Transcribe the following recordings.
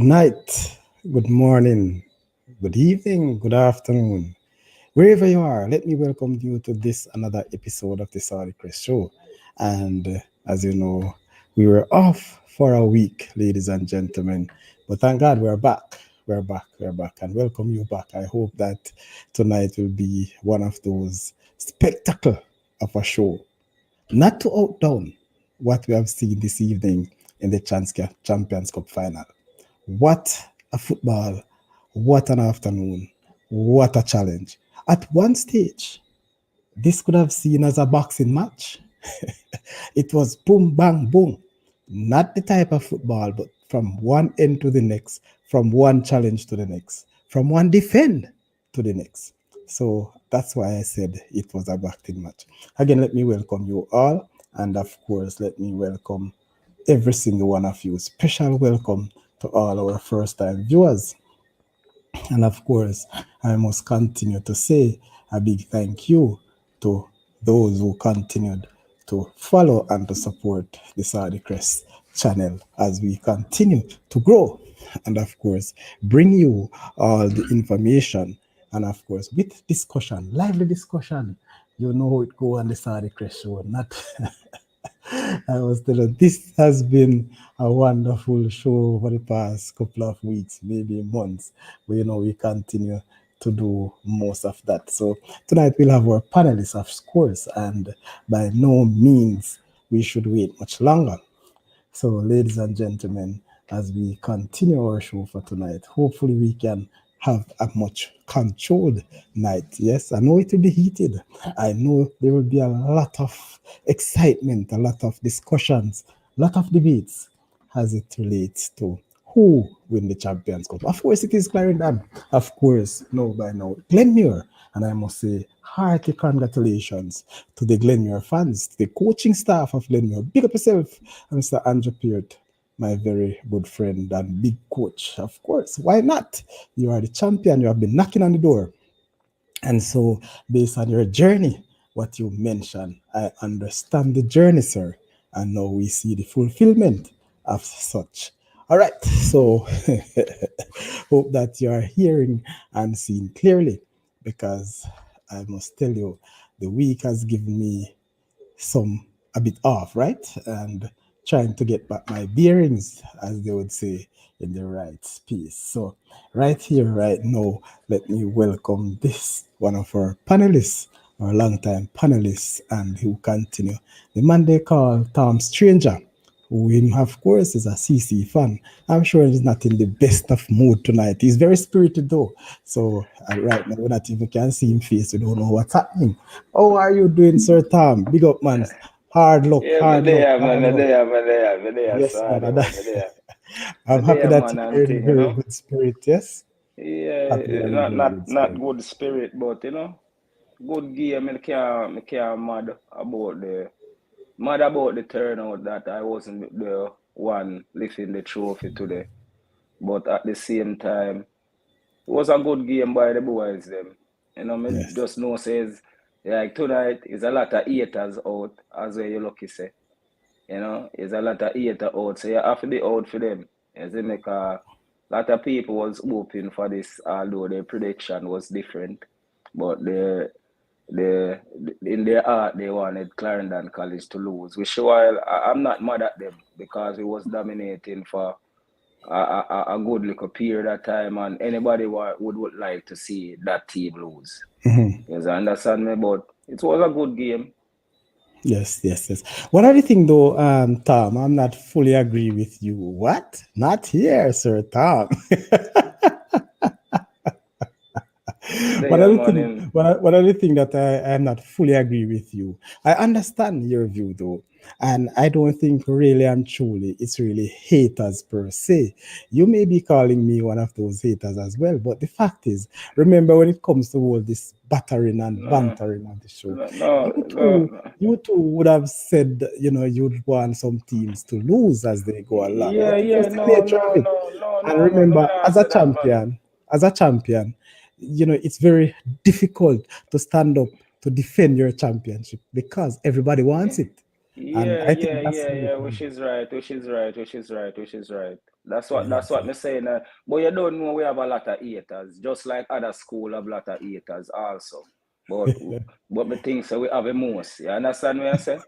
Good night, good morning, good evening, good afternoon. Wherever you are, let me welcome you to this another episode of the Saudi Crest Show. And as you know, we were off for a week, ladies and gentlemen. But thank God we're back. We're back, and welcome you back. I hope that tonight will be one of those spectacle of a show. Not to outdown what we have seen this evening in the Champions Cup final. What a football, what an afternoon, what a challenge. At one stage, this could have seen as a boxing match. It was boom, bang, boom. Not the type of football, but from one end to the next, from one challenge to the next, from one defend to the next. So that's why I said it was a boxing match. Again, let me welcome you all. And of course, let me welcome every single one of you. Special welcome to all our first time viewers. And of course, I must continue to say a big thank you to those who continued to follow and to support the Saudi Crest channel as we continue to grow and of course bring you all the information and of course with discussion, lively discussion. You know how it go on the Saudi Crest show, not I was telling this has been a wonderful show for the past couple of weeks, maybe months. But we continue to do most of that. So tonight we'll have our panelists, of course, and by no means we should wait much longer. So, ladies and gentlemen, as we continue our show for tonight, hopefully we can have a much controlled night. Yes, I know it will be heated. I know there will be a lot of excitement, a lot of discussions, a lot of debates as it relates to who win the Champions Cup. Of course, it is Clarendon. Of course, no by now, Glenmuir. And I must say, hearty congratulations to the Glenmuir fans, to the coaching staff of Glenmuir. Big up yourself, Mr. Andrew Peart, my very good friend and big coach. Of course, why not? You are the champion. You have been knocking on the door. And so, based on your journey, what you mentioned, I understand the journey, sir. And now we see the fulfillment of such. All right, so hope that you are hearing and seeing clearly because I must tell you, the week has given me some a bit off, right? And trying to get back my bearings, as they would say, in the right space. So, right here, right now, let me welcome this one of our panelists, our longtime panelists, and who continue. The man they call Tom Stranger, who him, of course, is a CC fan. I'm sure he's not in the best of mood tonight. He's very spirited though. So right now, we not even can see him face. We don't know what's happening. How are you doing, Sir Tom? Big up, man. Hard luck, Yeah, me hard luck, there, man, hard me luck. there, me there, me there, Yes, man. sorry, man, me there. I'm Me happy there, that man, you're and in thing, very good spirit. Yes, Yeah, happy you're in not very not good not spirit. good spirit, but good game. Me can't mad about the turnout that I wasn't the one lifting the trophy today. But at the same time, it was a good game by the boys them. Me Yes. just know says like tonight is a lot of haters out, as you lucky say. There's a lot of haters out, so you have to be out for them. As they make a lot of people was hoping for this, although their prediction was different. But the in their heart they wanted Clarendon College to lose. Which while I'm not mad at them because it was dominating for a good little period of time, and anybody would like to see that team lose. Mhm. Yes, I understand me, but it was a good game. Yes. What are the thing though, Tom? I'm not fully agree with you. What? Not here, Sir Tom. What are There, the man, thing? What are the thing that I am not fully agree with you? I understand your view though, and I don't think really and truly it's really haters per se. You may be calling me one of those haters as well, but the fact is, remember when it comes to all this battering and no, bantering on the show, no, no, you no, too, no. you too would have said, you'd want some teams to lose as they go along. Yeah, But it was yeah, the no, nature of no, it. no, no, And no, no, no, remember, no, say that, man. as a champion, it's very difficult to stand up to defend your championship because everybody wants Yeah, it. And yeah, I yeah, think that's yeah, where it yeah, comes. which is right, which is right, which is right, which is right. That's what me saying. But you don't know we have a lot of haters, just like other school have a lot of haters also. But but me think so we have a most. You understand what I say?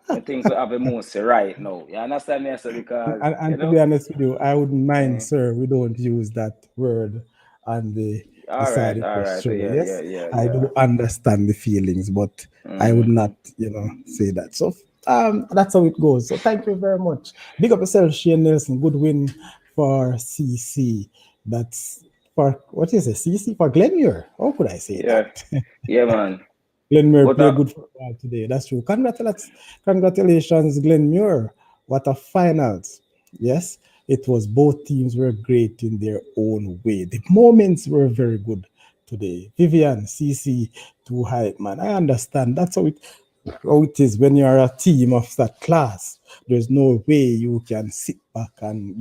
I think we have a most right now. You understand me? I say because And to be honest with you, I wouldn't mind, sir. We don't use that word on the side of all the right, show. yeah, yeah, Yes, yeah, I yeah. do understand the feelings, but I would Mm. not, say that. So that's how it goes. So thank you very much. Big up yourself, Shane Nelson. Good win for CC. That's for what is it? CC for Glenmuir. How could I say Yeah, that? yeah, man. Glenmuir But play good football today. That's true. Congratulations, Glenmuir. What a finals. Yes, it was both teams were great in their own way. The moments were very good today. Vivian, CC, too high, man. I understand. That's how it is when you're a team of that class. There's no way you can sit back and,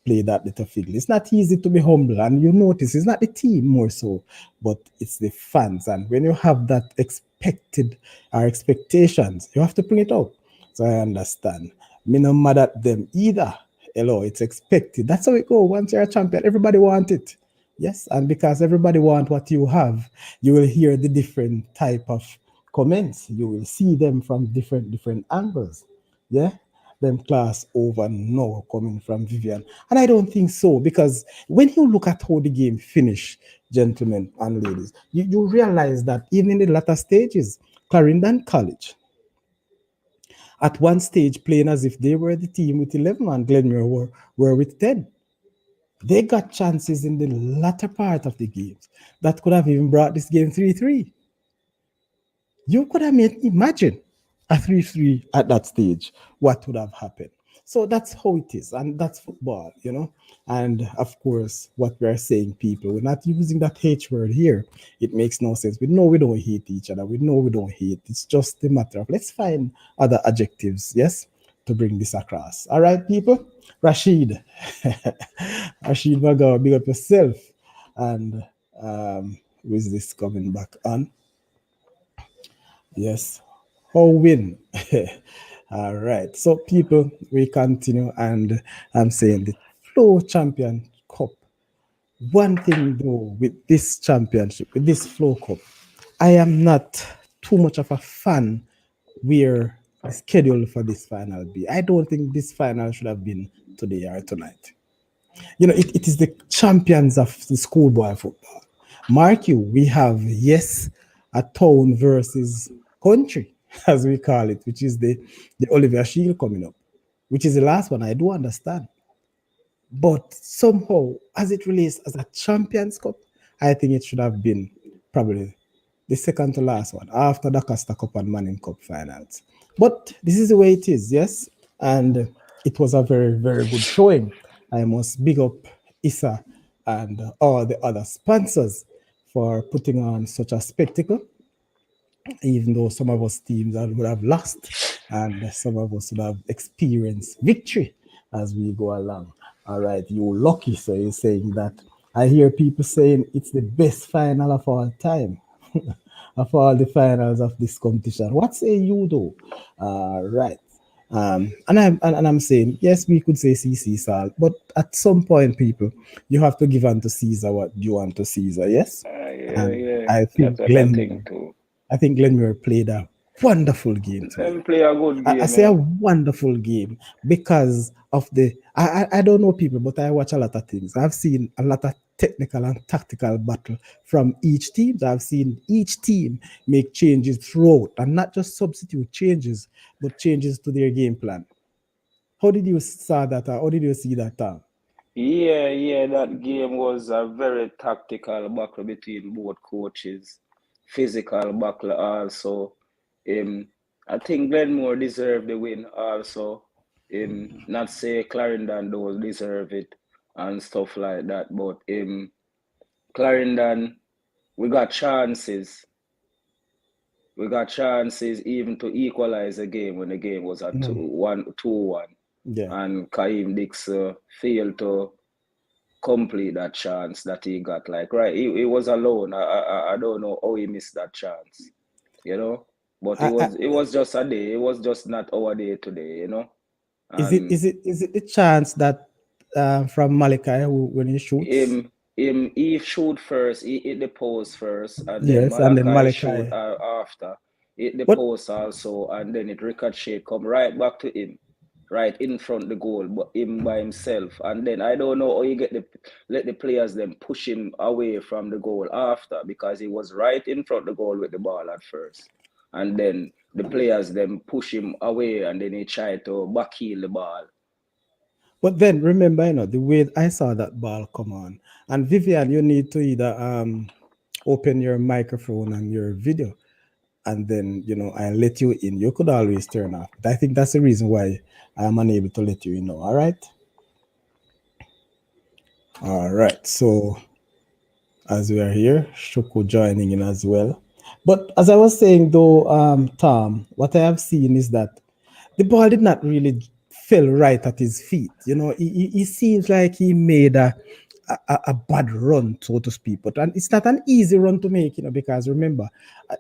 play that little fiddle. It's not easy to be humble. And you notice it's not the team more so, but it's the fans. And when you have that expected or expectations, you have to bring it out. So I understand. Me no mad at them either. Hello, it's expected. That's how it go. Once you're a champion, everybody want it. Yes, and because everybody want what you have, you will hear the different type of comments. You will see them from different angles. Yeah, them class over now coming from Vivian, and I don't think so because when you look at how the game finished, gentlemen and ladies, you realize that even in the latter stages, Clarendon College at one stage playing as if they were the team with 11 and Glenmuir were with 10. They got chances in the latter part of the games that could have even brought this game 3-3. You could have made imagine a 3-3 at that stage, what would have happened. So that's how it is, and that's football. And of course, what we're saying, people, we're not using that H word here. It makes no sense. We know we don't hate each other. We know we don't hate. It's just a matter of let's find other adjectives, yes, to bring this across. All right, people. Rashid, Rashid Magar, big up yourself. And who is this coming back on? Yes. How win? All right. So, people, we continue, and I'm saying the Flow Champion Cup. One thing though, with this championship, with this Flow Cup, I am not too much of a fan where the schedule for this final be. I don't think this final should have been today or tonight. It is the champions of the schoolboy football. Mark you, we have, yes, a town versus country, as we call it, which is the Oliver Shield coming up, which is the last one. I do understand. But somehow, as it relates as a Champions Cup, I think it should have been probably the second to last one after the Costa Cup and Manning Cup finals. But this is the way it is, yes. And it was a very, very good showing. I must big up Issa and all the other sponsors for putting on such a spectacle, even though some of us teams would have lost and some of us would have experienced victory as we go along. All right, you lucky, so you're saying that. I hear people saying it's the best final of all time, of all the finals of this competition. What say you, though? Right. And I'm saying, yes, we could say CC Sal, but at some point, people, you have to give unto Caesar what you want to Caesar, yes? Yeah, And yeah. I That's think what I think Glenn too. I think Glenmuir played a wonderful game today. Them play a good I game, say a man. wonderful game because of the. I don't know people, but I watch a lot of things. I've seen a lot of technical and tactical battle from each team. I've seen each team make changes throughout, and not just substitute changes, but changes to their game plan. How did you saw that? How did you see that? Yeah, yeah, that game was a very tactical battle between both coaches. Physical battle also. I think Glenmore deserved the win also. Not say Clarendon those deserve it and stuff like that, but Clarendon, we got chances. We got chances even to equalize the game when the game was at Mm, 2-1, yeah. and Kaim Dix failed to complete that chance that he got. Like, right, he was alone. I don't know how he missed that chance, you know. But I, I, it was just a day. It was just not our day today, you know. is it And is it is it the chance that from Malachi when he shoots. He shoot first, he hit the post first, and then Yes, and then Malachi shoot Malachi. after. Hit the But post also, and then it ricochet come right back to him, right in front the goal, but him by himself. And then I don't know how you get the let the players then push him away from the goal after, because he was right in front the goal with the ball at first. And then the players then push him away, and then he tried to backheel the ball. but then remember, the way I saw that ball come on, and Vivian, you need to either open your microphone and your video, and then I let you in. You could always turn off. But I think that's the reason why I am unable to let you in now. All right, all right. So as we are here, Shoko joining in as well. But as I was saying though, Tom, what I have seen is that the ball did not really fell right at his feet. He seems like he made a bad run, so to speak. But and it's not an easy run to make, because remember,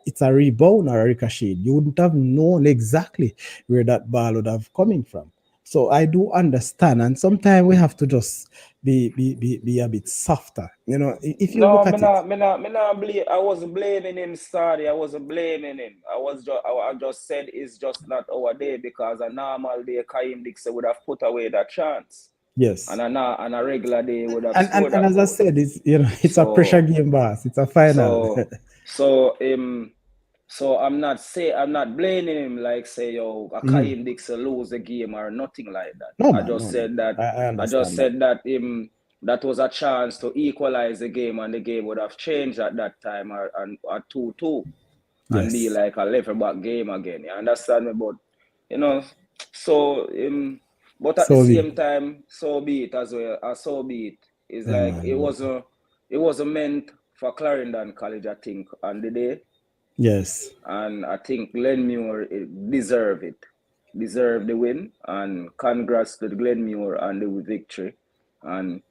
it's a rebound or a ricochet. You wouldn't have known exactly where that ball would have coming from. So I do understand, and sometimes we have to just be a bit softer. If you No, look at it, me not blame. I wasn't blaming him, sorry. I wasn't blaming him. I just said it's just not our day, because a normal day, Kaim Dixon would have put away that chance, yes. and a regular day would have And scored and that as I goal. said, it's a pressure So, game, boss. It's a final. so, so, so I'm not blaming him like say yo, Mhm. Kaim Dixon lose the game or nothing like that. No, I man, just no, no, said no. that I I just understand that. said that that was a chance to equalize the game, and the game would have changed at that time, or 2-2, and be Yes. like a level back game again. You understand me? But you know, so but at the So be same time, so be it as well. So be it. It's yeah, like man. it wasn't meant for Clarendon College, I think, on the day. Yes. And I think Glenmuir deserve it, deserve the win, and congrats to Glenmuir and the victory. And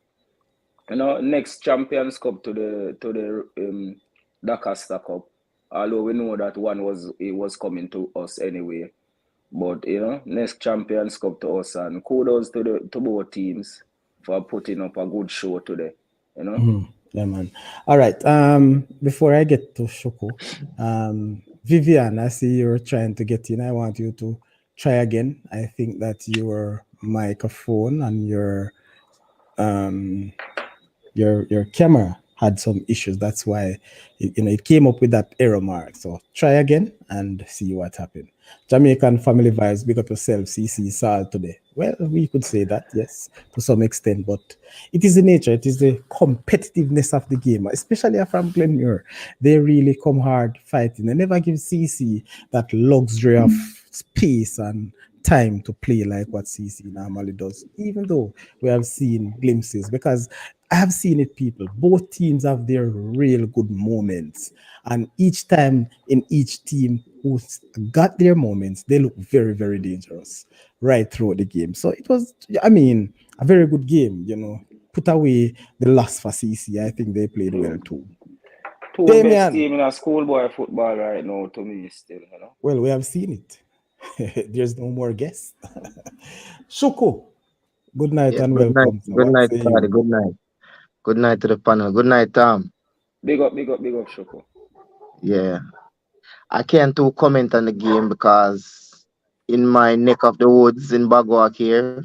next Champions Cup to the Dakasta Cup. Although we know that one was coming to us anyway, but next Champions Cup to us, and kudos to both teams for putting up a good show today. You know, Mhm. Yeah, man. All right. Before I get to Shoko, Vivian, I see you're trying to get in. I want you to try again. I think that your microphone and um your camera had some issues. That's why it came up with that error mark. So try again and see what happened. Jamaican family vibes, big up yourself, CC Sal today. Well, we could say that, yes, to some extent, but it is the nature, it is the competitiveness of the game, especially from Glenmuir. They really come hard fighting. They never give CC that luxury of space and time to play like what CC normally does, even though we have seen glimpses, because I have seen it, people. Both teams have their real good moments. And each time in each team who's got their moments, they look very, very dangerous right through the game. So it was, I mean, a very good game. Put away the loss for CC. I think they played well two too. two best Damien, team in a schoolboy football right now to me still. well, we have seen it. There's no more guess. Shuko, good night Yeah, and good night. welcome. So Good what night, say Cardi. you? Good night. Good night to the panel. Good night, Tom. Big up, big up, big up, Shoko. Yeah. I can't do comment on the game because in my neck of the woods in Bagwak here,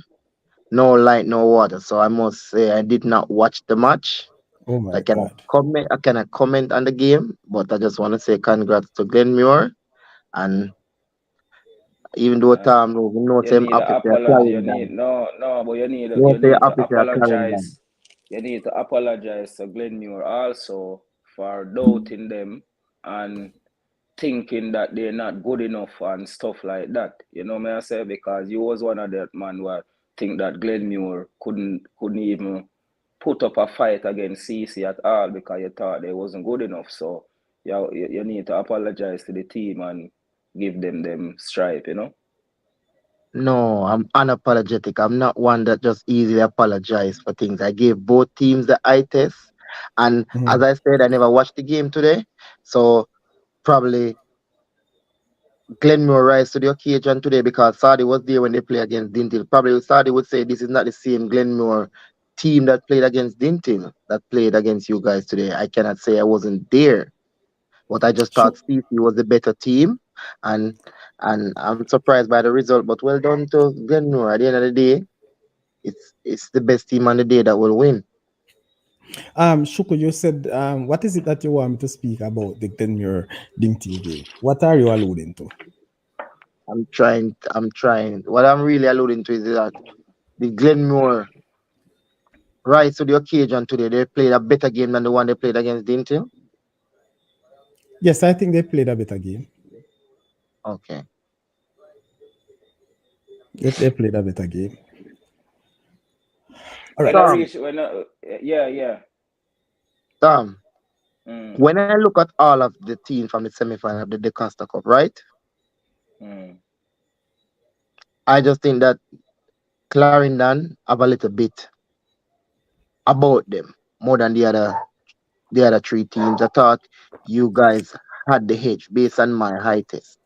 no light, no water. So I must say I did not watch the match. Oh So my God. I cannot comment on the game, but I just want to say congrats to Glenmuir. And even though Uh, Tom we know you same need an happy to apology. You carrying need them. no, but No you say need to happy to carrying them. apologize. You need to apologize to Glenmuir also for doubting them and thinking that they're not good enough and stuff like that. You know me I say, because you was one of that man who think that Glenmuir couldn't even put up a fight against CC at all because you thought they wasn't good enough. So you need to apologize to the team and give them stripe. No, I'm unapologetic. I'm not one that just easily apologize for things. I gave both teams the eye test. And as Mhm. I said, I never watched the game today. So probably Glenmuir rise to the occasion today because Saudi was there when they play against Dintil. Probably Saudi would say this is not the same Glenmuir team that played against Dintil that played against you guys today. I cannot say I wasn't there, but I just thought So, CC was the better team, and and I'm surprised by the result. But well done to Glenmuir. At the end of the day, it's the best team on the day that will win. Shuko, you said, what is it that you want me to speak about the Glenmuir Dinty game? What are you alluding to? I'm trying. I'm trying. What I'm really alluding to is that the Glenmuir rise to the occasion today. They played a better game than the one they played against Dintil. Yes, I think they played a better game. Okay. They played a better game. All When right. I Tom, reach, when I, yeah, yeah. Tom, Mm, when I look at all of the teams from the semi-final of the DeCosta Cup, right? mm, I just think that Clarendon have a little bit about them more than the other three teams. I thought you guys had the edge based on my high test.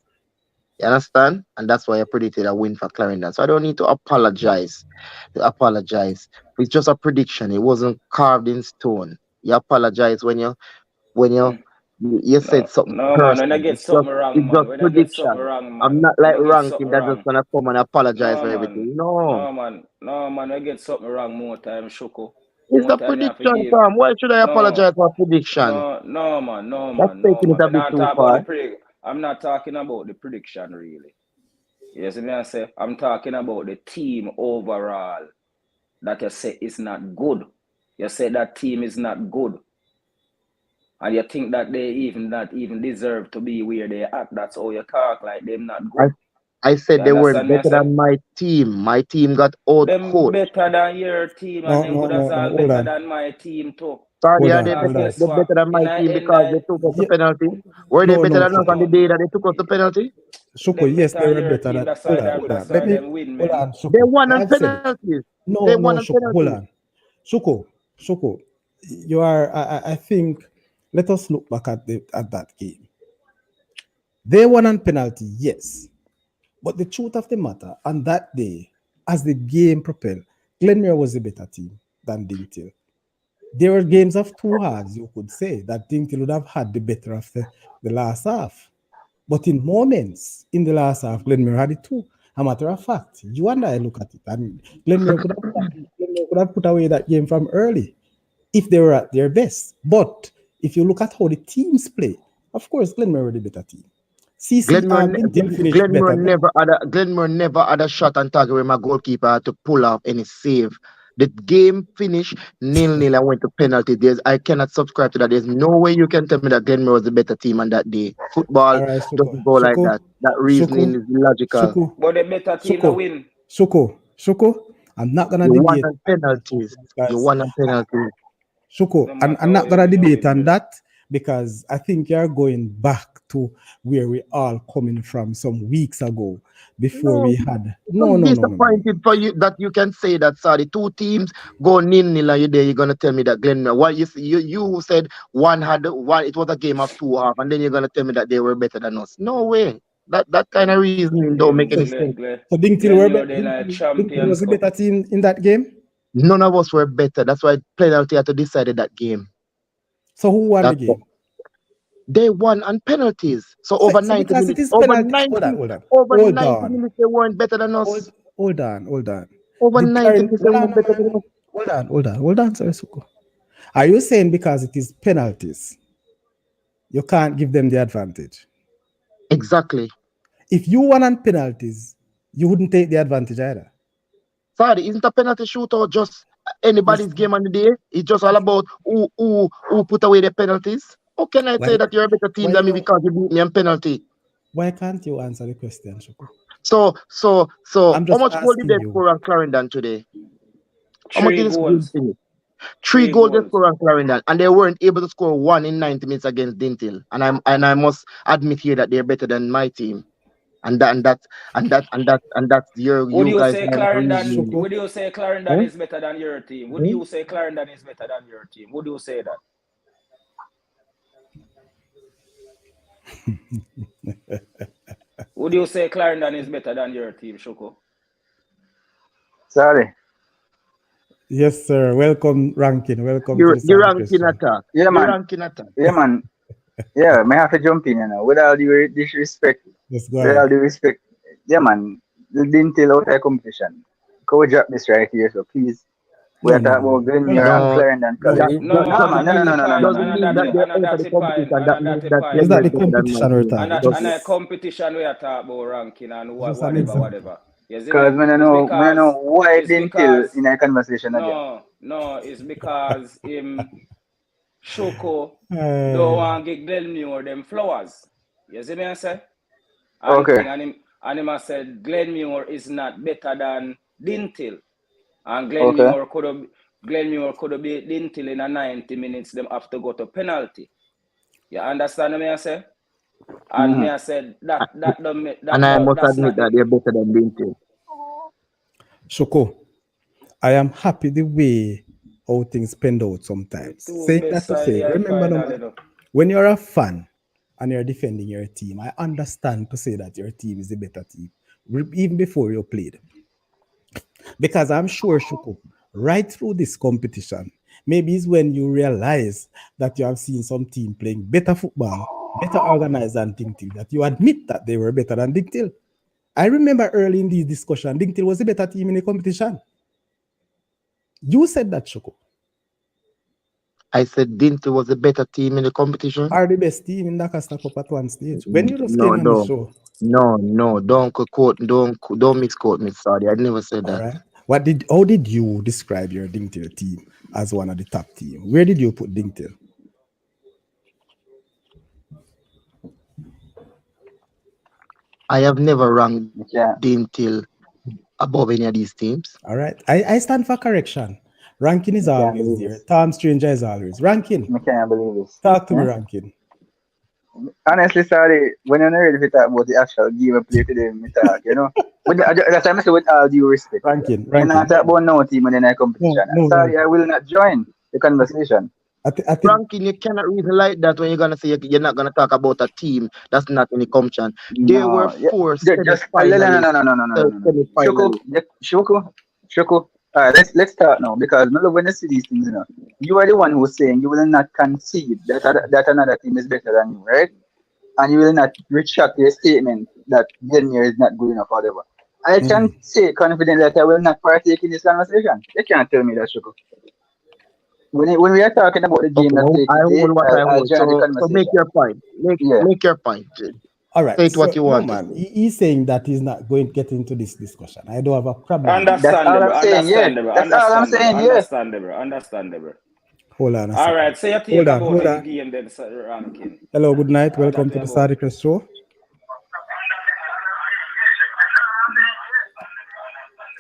You understand? And that's why I predicted a win for Clarendon. So I don't need to apologize. It's just a prediction. It wasn't carved in stone. You apologize when mm. you said No, something no, man. When I personal. get something wrong, It's just man. When I get something prediction. wrong, I'm man. not When like I get something ranking that just wrong. gonna come and apologize No, for man. everything. No. No, man. No, man. I get something wrong more time, Shoko. It's More a time you have to prediction, give. Tom. Why should I No, apologize for a prediction? no, no, man. No, That's man. No, taking it man. a When bit I too talk about the far. prediction, I'm not talking about the prediction, really. You see me, I say? I'm talking about the team overall that you say is not good. You say that team is not good. And you think that they even not even deserve to be where they at. That's how you talk like them not I good. I You said they weren't understand me? I better say than my team. My team got out them coached. better than your team, and No, them no, good as no, no. all Hold better on. than my team too. Sorry, Hold are on. they Because Hold better, on. guess they what? better than In my the team end, because they took us to Yeah, penalty? Were they no, better no, than us on the Shuko. day that they took us to penalty? Shuko, them yes, better they than were your better team. than. That's Hold why on, them. hold on. That's Let why me. them win, Hold man. on, They Shuko. won on I've said it. penalties. They No, no, won on Shuko. Hold penalties. on. Shuko, Shuko. You are. I think. Let us look back at that game. They won on penalty, yes. But the truth of the matter, on that day, as the game propelled, Glenmuir was a better team than Dintil. There were games of two halves, you could say, that Dintil would have had the better of the last half. But in moments in the last half, Glenmuir had it too. A matter of fact, you and I look at it, and Glenmuir could have put away that game from early if they were at their best. But if you look at how the teams play, of course, Glenmuir were the better team. CC Dintil finished better. Glenmuir never had a shot on target where my goalkeeper had to pull off any save. The game finished 0-0 and went to penalty. I cannot subscribe to that. There's no way you can tell me that Glenmuir was the better team on that day. Football All right, Shuko, doesn't go like Shuko, that. That reasoning Shuko, is illogical. Shuko, But the better team to Shuko, win. Shuko. I'm not gonna You won debate on penalties. You because won on penalties. Shuko, No I'm matter how not you gonna win, you debate win, on man. that because I think you're going back to where we all coming from some weeks ago before No, we had no I'm no no no no no. disappointed for you that you can say that. Sorry, two teams go 0-0 and you there. You're gonna tell me that Glenmore. What you said one had one. It was a game of two half, and then you're gonna tell me that they were better than us. No way. That kind of reasoning don't make any So, sense. so Dintil were Glenmuir, then a Dintil was Champions a Cup. better team in that game. None of us were better. That's why penalty had to decide that game. So who won the That's what game? they won on penalties. So over So 90 because it minutes, is penalty. Hold on, hold on, over hold 90 on, minutes, they weren't better than hold us. hold on. Over Did 90 Karen? minutes, they Hold on, weren't no, better no, than no. us. Hold on, sorry, Suko. Are you saying because it is penalties, you can't give them the advantage? Exactly. If you won on penalties, you wouldn't take the advantage either. Sorry, isn't a penalty shootout just Yes. anybody's game on the day? It's just all about who put away the penalties. How can I Why say that you're a better team why than you me know because you beat me on penalty? why can't you answer the question, Shuko? So, I'm how just much goal did asking they you. score on Clarendon today? How much Three did this game goals. finish? Three Three goals they goals. score on Clarendon, and they weren't able to score one in 90 minutes against Dintil. And I must admit here that they're better than my team. And that's Would you you guys say know that Clarendon? reasoning. Shuko, Would you say Clarendon Hmm? is better than your team? Would Hmm? you say Clarendon is better than your team? Would you say that? Would you say Clarendon is better than your team, Shoko? Sorry. Yes, sir. Welcome, Rankin. Welcome to The the the Sandy ranking Question. attack. Yeah, The man. ranking attack. Yeah, man. Yeah, may have to jump in, you know. With all the disrespect, Yes, go with ahead. all the respect. Yeah, man. The Dintil out of competition. Go drop this right here, so please. We No, are no, talking about no. We're Glenmuir not. and No, Clarendon No, College. that we, that No, No, man. and No, at no, the no, no, no, no, point, no. doesn't mean that they're and at out of that the point, competition. and That at means that that point, it's Glenmuir not is the better than my competition we're team. and talking. at Just and a Just, competition we are talking about ranking and just an whatever, example. whatever. You see Because me? It's when I know because why it's Dintil because in a conversation again. no, it's because him Shoko don't Uh, want to give Glenmuir them flowers. You see me I say? And Okay, thing and him I said Glenmuir is not better than Dintil. And okay. Glenmuir could have beat Dintil in a 90 minutes, them have to go to penalty. You understand me I say? And me Mm-hmm. I said that don't make and that I don't must that's admit not the that they're better than Linfield. Shoko, I am happy the way how things panned out sometimes. two Saying that best to side say, I remember, no final, you man, know. when you're a fan and you're defending your team, I understand to say that your team is the better team, even before you played. Because I'm sure, Shoko, right through this competition, maybe it's when you realize that you have seen some team playing better football, better organized than Dingtil, that you admit that they were better than Dingtil. I remember early in this discussion, Dingtil was the better team in the competition. You said that, Shoko. I said Dinty was a better team in the competition. Are the best team in Dakar Cup at one stage. When you just No, came on the no, show, no. Don't misquote me. Sorry, I never said all that. right. How did you describe your Dingtil team as one of the top team? Where did you put Dingtil? I have never ranked You can't, Dintil above any of these teams. All right. I stand for correction. Ranking is you can't always believe there. this. Tom Stranger is always. Ranking, You can't believe this. talk to me, Yeah? Ranking. Honestly, sorry, when you're not ready to talk about the actual game and play today, me talk, you know. But that's why I say with all due respect. Ranking, When I ranking. talk about no team and then I competition, sorry, I Ranking. will not join the conversation. I think Ranking, you cannot reason like that when you're gonna say you're not gonna talk about a team that's not in the competition. There were No, yeah, four just no, no, no, semi-finalists. no, no, no, no, no, no, no. Shoko, Semi-finalists. Shoko, Shoko. All right, let's start now because no, when you see these things, you know, you are the one who's saying you will not concede that another team is better than you, right? And you will not retract your statement that Glenmuir is not good enough, or whatever. I can mhm. say confidently that I will not partake in this conversation. You can't tell me that, Shoko. When we are talking about the game Okay, that played I today, hold what I I'll hold. join the So make conversation. your point. Yeah. Make your point. All Say right. it what So you no want to man, say. he's saying that he's not going to get into this discussion. I don't have a problem with that. That's all Understandable, I'm saying, yeah. understandable, That's all I'm understandable, saying, yeah. understandable, understandable. Hold on a All second. right, so you take Hold on, about hold the on. game then ranking. Hello, good night. That Welcome way to the about it. Sadiq Show.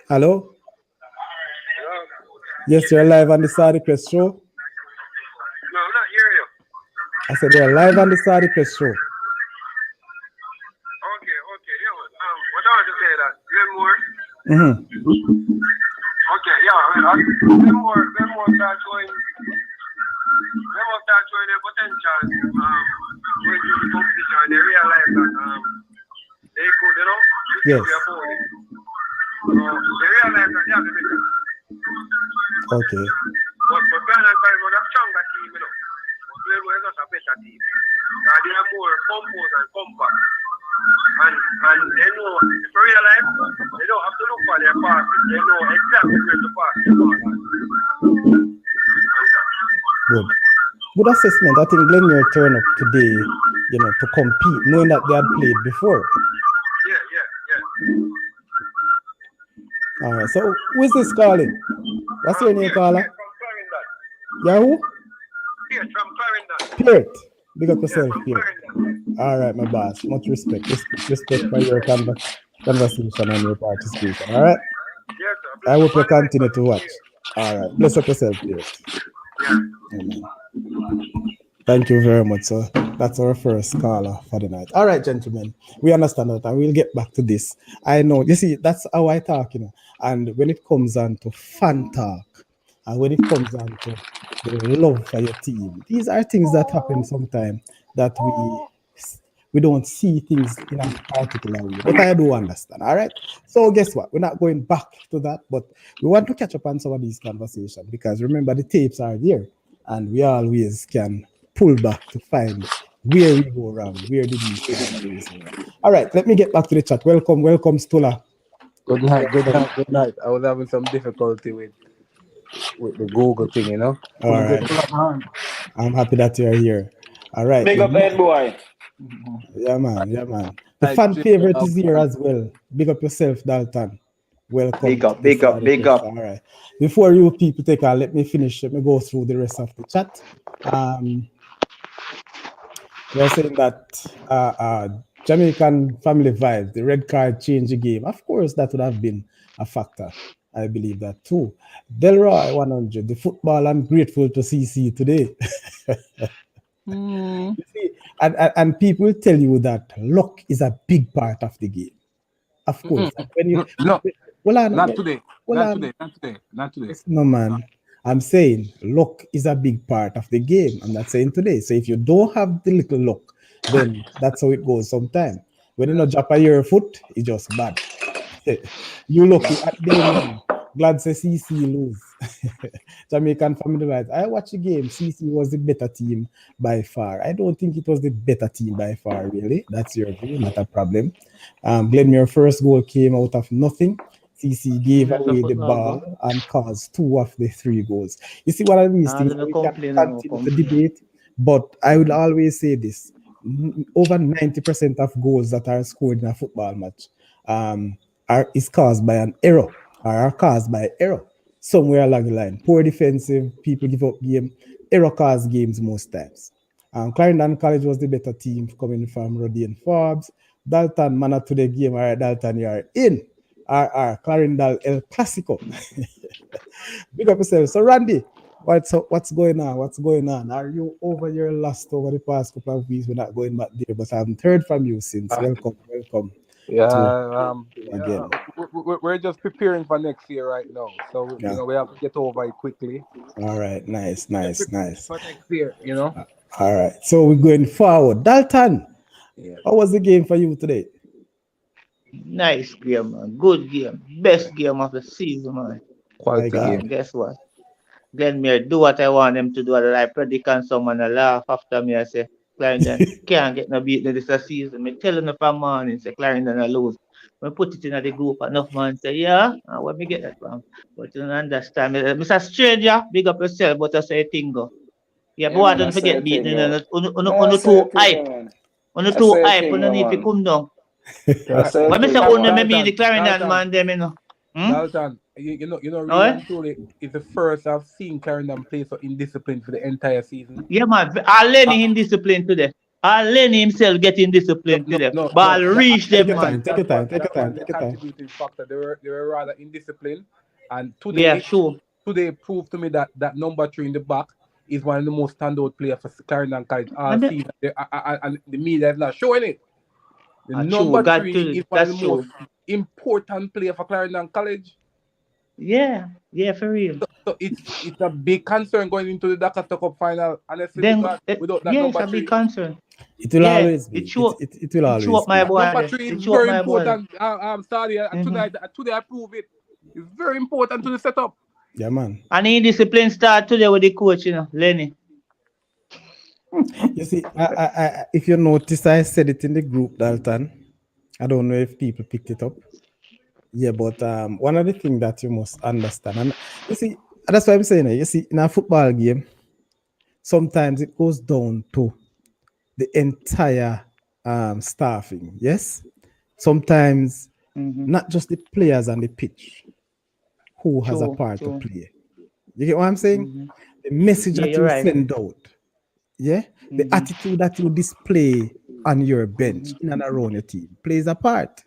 Hello? Yes, you're live on the Sadiq Show. No, I'm not hearing you. I said you're live on the Sadiq Show. Okay, yeah. What I want to say that Glenmuir. Mm-hmm. Okay, yeah. Glenmuir start showing their potential. Going through the competition, and they realize that they could, Yes. be opponent. So they realize that they have the better. Okay. But Plan and Five was a stronger team, But Glenmuir is not a better team. They are more composed and compact. And they know, if you realize, they don't have to look for their passes. They know exactly where to pass their ball. Good. Good assessment. I think Glenmuir turned up today, to compete, knowing that they had played before. Yeah. All right. So who is this calling? What's your name, caller? From Clarendon. Yahoo? Pierce from Clarendon. Piert. Big up Yeah, yourself, from Piert. Clarendon. All right, my boss. Much respect. Respect for your conversation and your participation. All right. Yes, sir. I hope you All the best continue for to the watch. year. All right. Bless up yourself, Piert. Yeah. Amen. Thank you very much, sir. That's our first caller for the night. All right, gentlemen, we understand that, and we'll get back to this. I know, you see, that's how I talk, And when it comes on to fan talk, and when it comes on to the love for your team, these are things that happen sometimes that we don't see things in a particular way. But I do understand. All right. So guess what? We're not going back to that, but we want to catch up on some of these conversations because remember the tapes are there, and we always can pull back to find where we go wrong. Where did we say that we so wrong? All right. Let me get back to the chat. Welcome, Stula. Good night, good night, good night. I was having some difficulty with the Google thing, you know. All right. I'm happy that you're here. All right. Big up head boy. Yeah, man. Yeah, man. The Like, fan favorite is here as well. Big up yourself, Dalton. Welcome Big to up, the big up, Saturday big Question. up. All right. Before you people take on, let me finish. Let me go through the rest of the chat. They're saying that Jamaican family vibes, the red card changed the game. Of course, that would have been a factor. I believe that too. Delroy 100, the football, I'm grateful to see today. You see, and people tell you that luck is a big part of the game. Of course. When you no, well, not today, not today, not today, not today. no, man. I'm saying luck is a big part of the game. I'm not saying today. So if you don't have the little luck, then that's how it goes sometimes. When you know drop a your foot, it's just bad. You lucky at Damien. Glad to see CC lose. Jamaican family vibes. I watched the game. CC was the better team by far. I don't think it was the better team by far, really. That's your view, not a problem. Glenmuir first goal came out of nothing. CC gave away the ball and caused 2 of the 3 goals. You see, one of these things we can continue to debate, but I would always say this: over 90% of goals that are scored in a football match is caused by an error, or are caused by error somewhere along the line. Poor defensive, people give up game, error cause games most times. Clarendon College was the better team coming from Roddy and Forbes. Dalton, man to the game. All right, Dalton, you are in. Clarendon El Clasico. Big up yourself. So, Randy, what's going on? What's going on? Are you over your lust over the past couple of weeks? We're not going back there, but I haven't heard from you since. Welcome. Yeah, Again. we're just preparing for next year right now, so Yeah. you know we have to get over it quickly. All right, nice. For next year, you know. All right, so we're going forward. Dalton, how was the game for you today? Nice game, man. Good game. Best game of the season, man. Quality game. And guess what? Glenmuir do what I want them to do. I predict and someone laugh after me. I say, Clarendon can't get no beat this season. Me telling them from morning, say Clarendon I lose. When put it in the group, enough man say, yeah, and where me get that from? But you don't understand. Mr. Stranger, big up yourself, but I say thing go. Yeah, but why man, I don't say forget a thing, beating yo. on the two hype. Man. On the I two say a hype, thing, on the need to man. come down. I say a When me thing, say yo, on me mean the Dalton, Clarendon man, them, you know. Dalton, you know, really Alright? and truly, it's the first I've seen Clarendon play so indisciplined for the entire season. Yeah, man. I'll Lenny indiscipline today. I'll Lenny himself getting disciplined today. But I'll reach Take them, your man. time. Take your time. That was the contributing factor. They were rather indisciplined, and Yeah, today sure. proved to me that number 3 in the back is one of the most standout players for Clarendon College all And season. And the media is not showing it. The true. number God 3 to is one of that's the most true. important player for Clarendon College. Yeah, for real. So it's a big concern going into the Dakota Cup final. Honestly, Then without that yeah, it's number a big 3. concern. It will Yeah, always be. It will it show always up my be. boy Number there. 3 is It show up very my boy there. important. I'm sorry. Today I prove it. It's very important to the setup. Yeah, man. And he discipline start today with the coach, you know, Lenny. You see, if you notice, I said it in the group, Dalton. I don't know if people picked it up. Yeah, but one of the things that you must understand, and you see, that's why I'm saying it. You see, in a football game, sometimes it goes down to the entire staffing. Yes, sometimes not just the players on the pitch who has a part to play. You get what I'm saying? The message Yeah, that you're you right. send out, yeah, the attitude that you display on your bench in and around your team plays a part.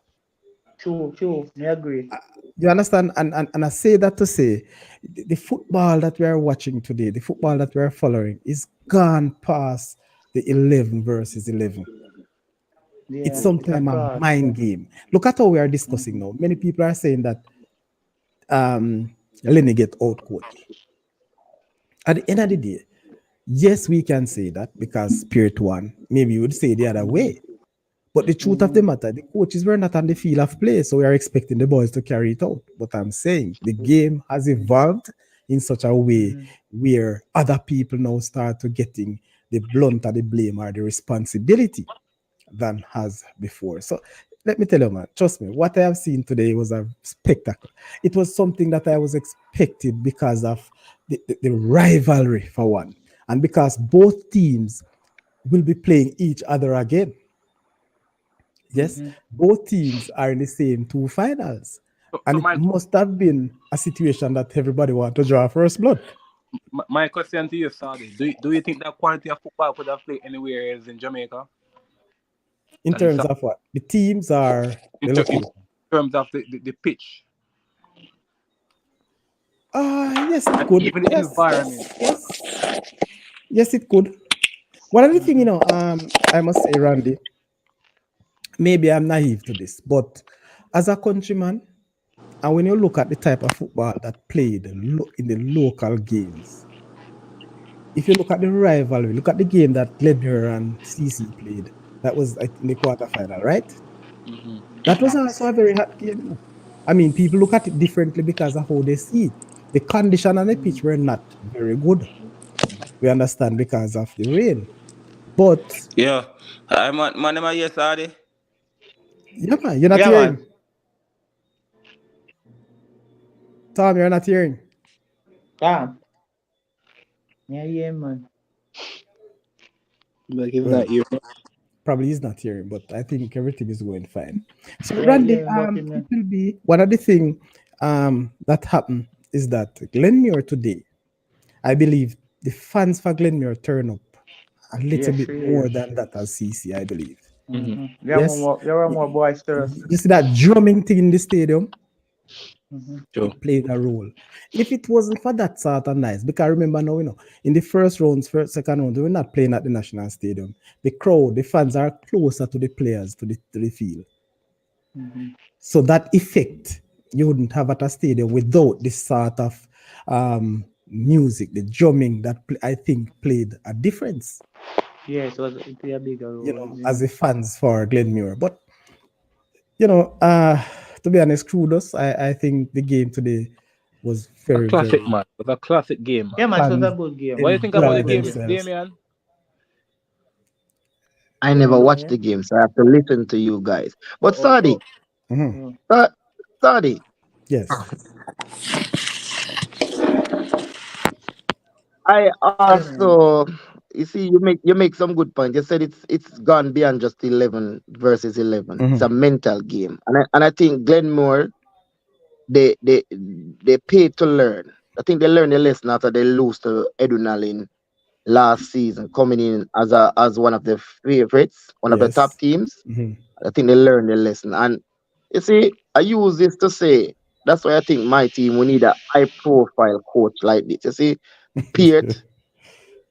True. I agree. You understand? And I say that to say the football that we are watching today, the football that we are following, is gone past the 11 versus 11. Yeah, It's it's sometimes a across. mind game. Look at how we are discussing now. Many people are saying that Lenny get out coach. At the end of the day, yes, we can say that because Spirit One, maybe you would say the other way. But the truth of the matter, the coaches were not on the field of play, so we are expecting the boys to carry it out. But I'm saying the game has evolved in such a way where other people now start to getting the blunt of the blame or the responsibility than has before. So let me tell you, man, trust me, what I have seen today was a spectacle. It was something that I was expected because of the rivalry, for one, and because both teams will be playing each other again. Yes, both teams are in the same two finals. So And it my must have been a situation that everybody want to draw first blood. my question to you, Sadi, do you think that quality of football could have played anywhere else in Jamaica In than in terms South? of what? The teams are the In location. terms of the pitch Yes, it and could. even the Yes, environment? yes, yes. Yes, it could. One other thing, I must say, Randy, maybe I'm naive to this, but as a countryman, and when you look at the type of football that played in the local games, if you look at the rivalry, look at the game that Glenmuir and CC played, that was in the quarterfinal, right? That was also a very hot game. I mean, people look at it differently because of how they see it. The condition on the pitch were not very good. We understand because of the rain. But Yeah. Man, am I yes, Adi? yeah, man, you're not Yeah, man. hearing. Tom, you're not hearing. Damn. Yeah, man. Like if Well, not you. probably he's not hearing, but I think everything is going fine. So, Yeah, Randy, yeah, but him, it will be one of the thing that happened is that Glenmuir today, I believe the fans for Glenmuir turn up a yeah, little bit sure, yeah. more than that as CC, I believe. Yes, There were more boisterous. you see that drumming thing in the stadium? Mm-hmm. Sure. It played a role. If it wasn't for that sort of nice, because remember now, in the first rounds, second round, we were not playing at the National Stadium. The crowd, the fans are closer to the players, to the field. So that effect you wouldn't have at a stadium without this sort of music, the drumming that I think played a difference, Yeah, it played a bigger role. as the fans for Glenmuir. But you know, uh, to be honest, kudos. I think the game today was A very, classic very. man. It was a classic game, man. Yeah, man, it was a Fans good game. What do you think about Was a the enjoy good game, game. themselves. Damien? I Yeah, never man, watched yeah. the game, so I have to listen to you guys. But Oh. Sadi, Mhm. Mm. Sa- Sadi, Yes. I Yeah, man. also you see you make some good points. You said it's gone beyond just 11 versus 11. It's a Mhm. mental game, and I think Glenmore they pay to learn. I think they learned a lesson after they lose to Edunalin last season, coming in as one of the favorites, one of the top Yes. teams. Mhm. I think they learned a lesson, and you see, I use this to say that's why I think my team we need a high profile coach like this. You see, Piet,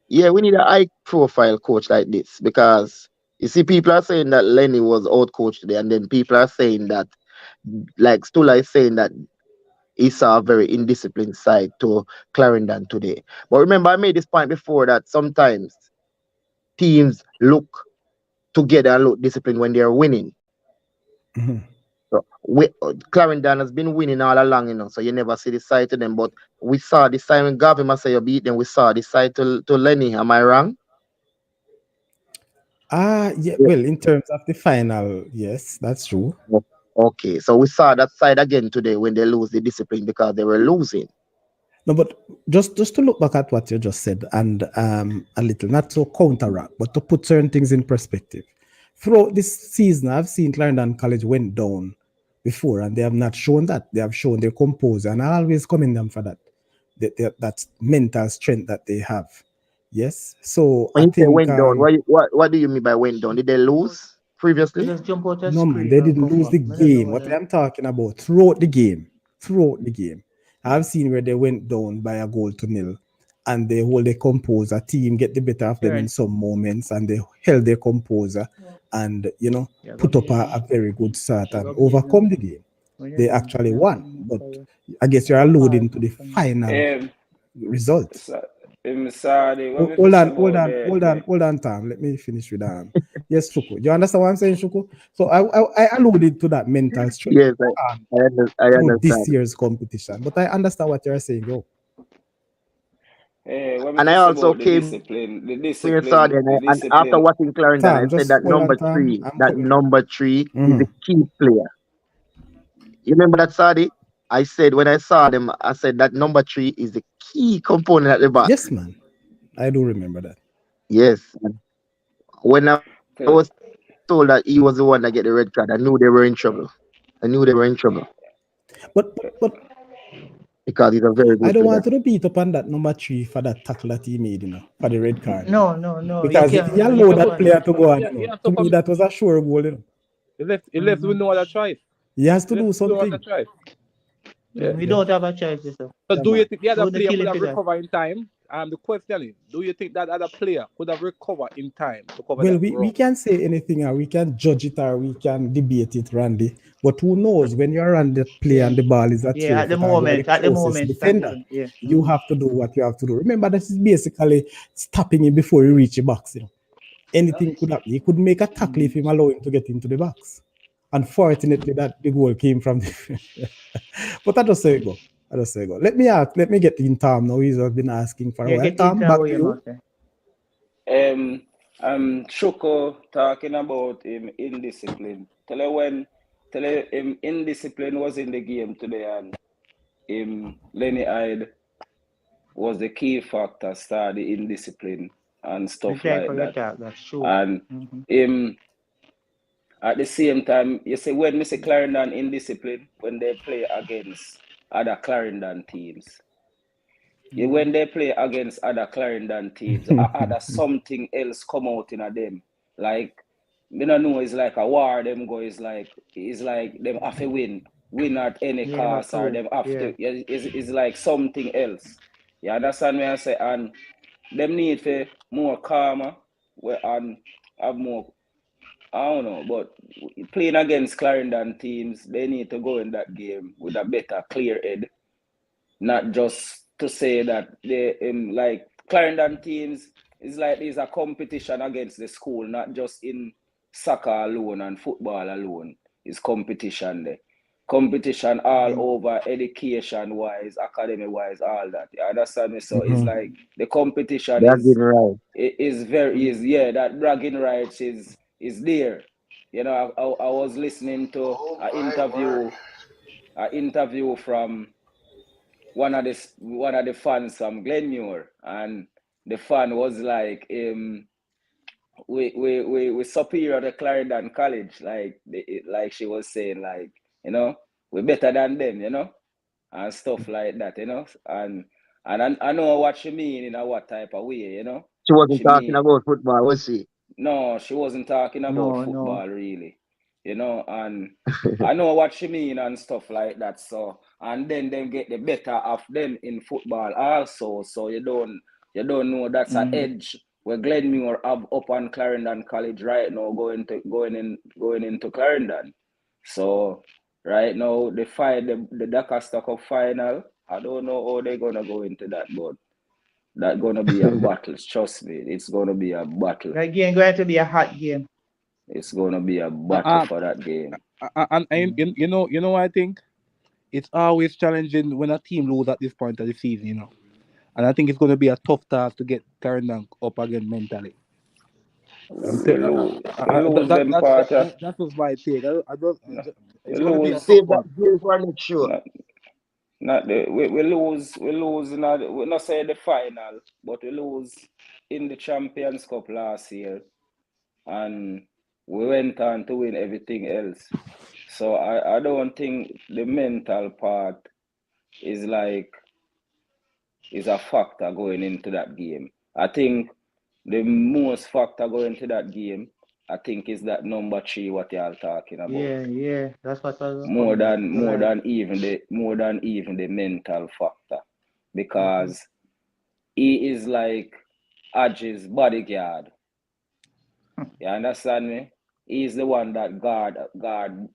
yeah, we need a high profile coach like this because you see, people are saying that Lenny was out coached today, and then people are saying that, like Stula is saying that he saw a very indisciplined side to Clarendon today. But remember, I made this point before that sometimes teams look together and look disciplined when they are winning. Mhm. So Clarendon has been winning all along, so you never see the side to them. But we saw the side when Gavin Masaya beat them, we saw the side to Lenny. Am I wrong? Yeah. Well, in terms of the final, yes, that's true. O- Okay, so we saw that side again today when they lose the discipline because they were losing. No, but just to look back at what you just said and a little, not to counteract, but to put certain things in perspective. Throughout this season, I've seen Clarendon College went down before, and they have not shown that. They have shown their composure, and I always commend them for that. That mental strength that they have. Yes. So I When you say think went down, what do you mean by went down? Did they lose They previously? just jump out a no, man, screen they and didn't come lose back. the I don't know game. what What the I'm talking about, throughout the game, throughout the game, I've seen where they went down by a goal to nil, and they hold their composure. Team get the better of them in turn. some moments, and they held their composure, and Yeah, go put up business. a very good start Yeah, and go business. overcome the game. When you're They done, actually yeah, won, come but forward. I guess I you're go call alluding to the from final Um, result. so, Sorry, what me Hold say on, hold about on, hold on, hold on, Tom. Let me finish with Yes, Shuku. You understand what I'm saying, Shuku? So I alluded to that mental strength Yes, I through this understand. year's competition, but I understand what you're saying, yo. what And me I say also about came in Saudi, the and after discipline. watching Clarendon, I Tom, said just that hold on, Tom. I'm coming. number three is Hmm. a key player. You remember that, Saudi? I said when I saw them, I said that number three is the key component at the back. Yes, man. I do remember that. Yes. And when I was told that he was the one that get the red card, I knew they were in trouble. I knew they were in trouble But because he's a very good I don't player. want to beat up on that number three for that tackle that he made, for the red card, No. You Because can't. he You allowed tough that on him. player to go on, He has to To me, come. that was a sure goal. He left with no other choice. He has to He left do with no other something. choice. Yeah. We Yeah. don't have a choice, sir. So Yeah, do you man. think the other Who the player kill could him have for that? recovered in time? The question is, do you think that other player could have recovered in time to cover Well, that we wrong? can't say anything, or we can judge it, or we can debate it, Randy. But who knows, when you're on the play Yeah. and the ball is at Yeah, your at the foot and you are the moment, closest that defender, isn't. Yeah. you have to do what you have to do. Remember, this is basically stopping him before he reach the box. Anything could happen. He could make a tackle if him allow him to get into the box. Unfortunately, that the goal came from the. But I just say go. I just say go. Let me get in Tom now. He's been asking for a Yeah, while. get in Tom, time back with to your you. master. Shoko talking about him indiscipline. Tell her him indiscipline was in the game today, and him Lenny Hyde was the key factor, start the indiscipline and Me stuff take for like your that. talk. That's true. And him at the same time, you see when Mr. Clarendon indiscipline when they play against other Clarendon teams. When they play against other Clarendon teams, other something else come out in a them. Like, me no know, it's like a war them go, it's like them have to win at any Yeah, them a cost, or prove. them have Yeah. to, it's like something else. You understand me I say? And them need for more calmer, and have more, I don't know, but playing against Clarendon teams, they need to go in that game with a better clear head, not just to say that they like Clarendon teams is like there's a competition against the school, not just in soccer alone and football alone. It's competition there. Competition all over, education wise, academy wise, all that. You understand me? So it's like the competition That's it, right. is very is yeah, that bragging rights is there. I was listening to Oh an my word. interview from one of the fans from Glenmuir, and the fan was like, we superior to Clarendon College, like she was saying, like, we're better than them, and stuff like that, and I know what she mean in a what type of way. She wasn't She talking mean about football, was she? no, she wasn't talking about No. football really, and I know what she mean and stuff like that. So, and then them get the better of them in football also. So you don't know that's an edge where Glenmuir have up on Clarendon College right now going into Clarendon. So right now the Doncaster Cup final. I don't know how they're gonna go into that, but that's gonna be a battle. Trust me, it's gonna be a battle. That game going to be a hot game. It's gonna be a battle Uh, for that game. and I think it's always challenging when a team lose at this point of the season. And I think it's going to be a tough task to get Clarendon up again mentally. We lose. We lose That, them that, that, part of. that, that was my take. No, we It's going to be a lose. tough Save that one. game for next show. Not, not the, we lose. We lose. We not say the final, but we lose in the Champions Cup last year, and we went on to win everything else. So I don't think the mental part is like is a factor going into that game. I think the most factor going to that game, I think, is that number three what y'all talking about. Yeah. That's what I was More coming. than You're more right. than even the mental factor. Because he is like Aj's bodyguard. You understand me? He's the one that guard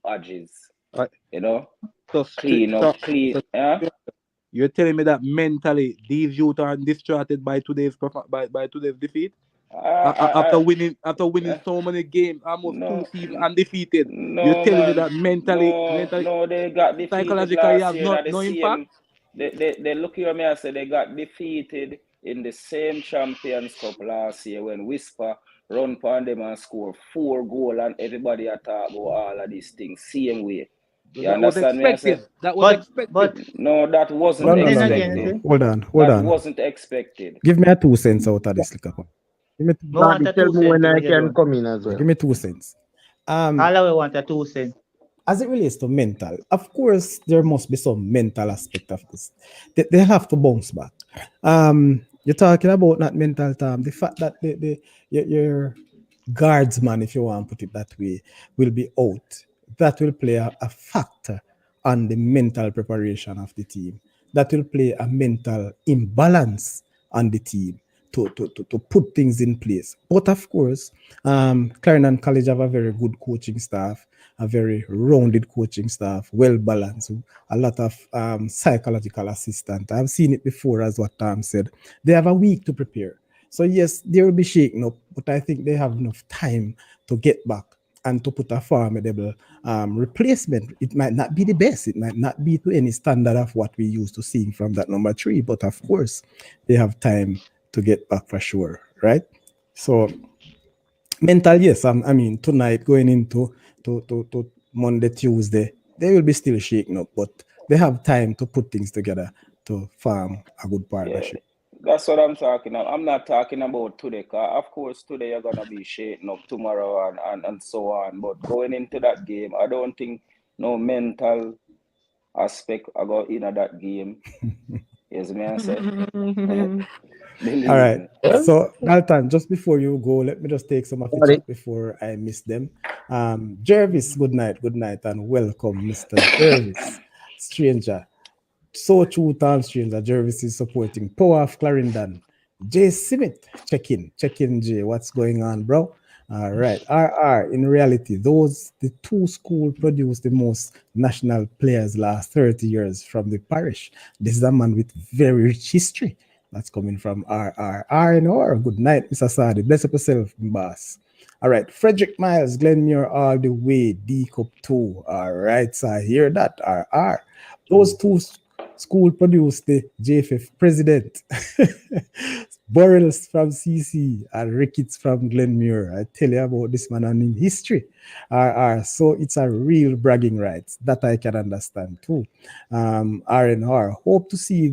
Aj's, Right. you know? So, Clean so, up, clean, so yeah? You're telling me that mentally these youth are distracted by by today's defeat? I, After winning I, so many games, almost two no, seasons undefeated. You're no, telling me that man. mentally, No, they got defeated psychologically last have year in the no impact? same. They look here, me. I say they got defeated in the same Champions Cup last year when Whisper run pon them and score 4 goals and everybody attack about all of these things same way. So You that was understand me? I say expected. That was but expected. no, that No, wasn't no, then no, no, again, no, you no. see, expected. Hold on, hold That on. wasn't expected. Give me a 2 cents out of this little cup. Give me two, I want Brandy, a tell two me cent when I when you're can done. come in as yeah, well. give me 2 cents. Um, All of we want a 2 cent. as it relates to mental, of course, there must be some mental aspect of this. They have to bounce back. You're talking about not mental term. The fact that your guardsman, if you want to put it that way, will be out. That will play a factor on the mental preparation of the team. That will play a mental imbalance on the team to put things in place. But of course, Clarendon College have a very good coaching staff, a very rounded coaching staff, well balanced, a lot of psychological assistance. I've seen it before, as what Tom said. They have a week to prepare. So yes, they will be shaken up, but I think they have enough time to get back and to put a formidable replacement. It might not be the best. It might not be to any standard of what we used to seeing from that number 3, but of course, they have time to get back for sure, right? So mental, yes. I mean, tonight going into to Monday, Tuesday, they will be still shaking up, but they have time to put things together to form a good Yeah, partnership. that's what I'm talking about. I'm not talking about today, 'cause of course today you're gonna be shaking up tomorrow and so on. But going into that game, I don't think no mental aspect about in that game. Yes, may I say? All Believe right. me. Well, So, Dalton, just before you go, let me just take some of the Brandy, chat before I miss them. Jervis, good night, and welcome, Mr. Jervis, stranger. So true, Tom Stranger. Jervis is supporting Power of Clarendon. Jay Smith, check in, Jay. What's going on, bro? All right. RR, in reality, the two schools produced the most national players last 30 years from the parish. This is a man with very rich history. That's coming from RR. R&R, good night, Mr. Sadi. Bless up yourself, boss. All right. Frederick Miles, Glenmuir all the way. D Cup 2. All right, so I hear that. RR. Those two school produced the JFF president. Burrells from CC and Ricketts from Glenmuir. I tell you about this man and in history. So it's a real bragging rights that I can understand too. R&R. Hope to see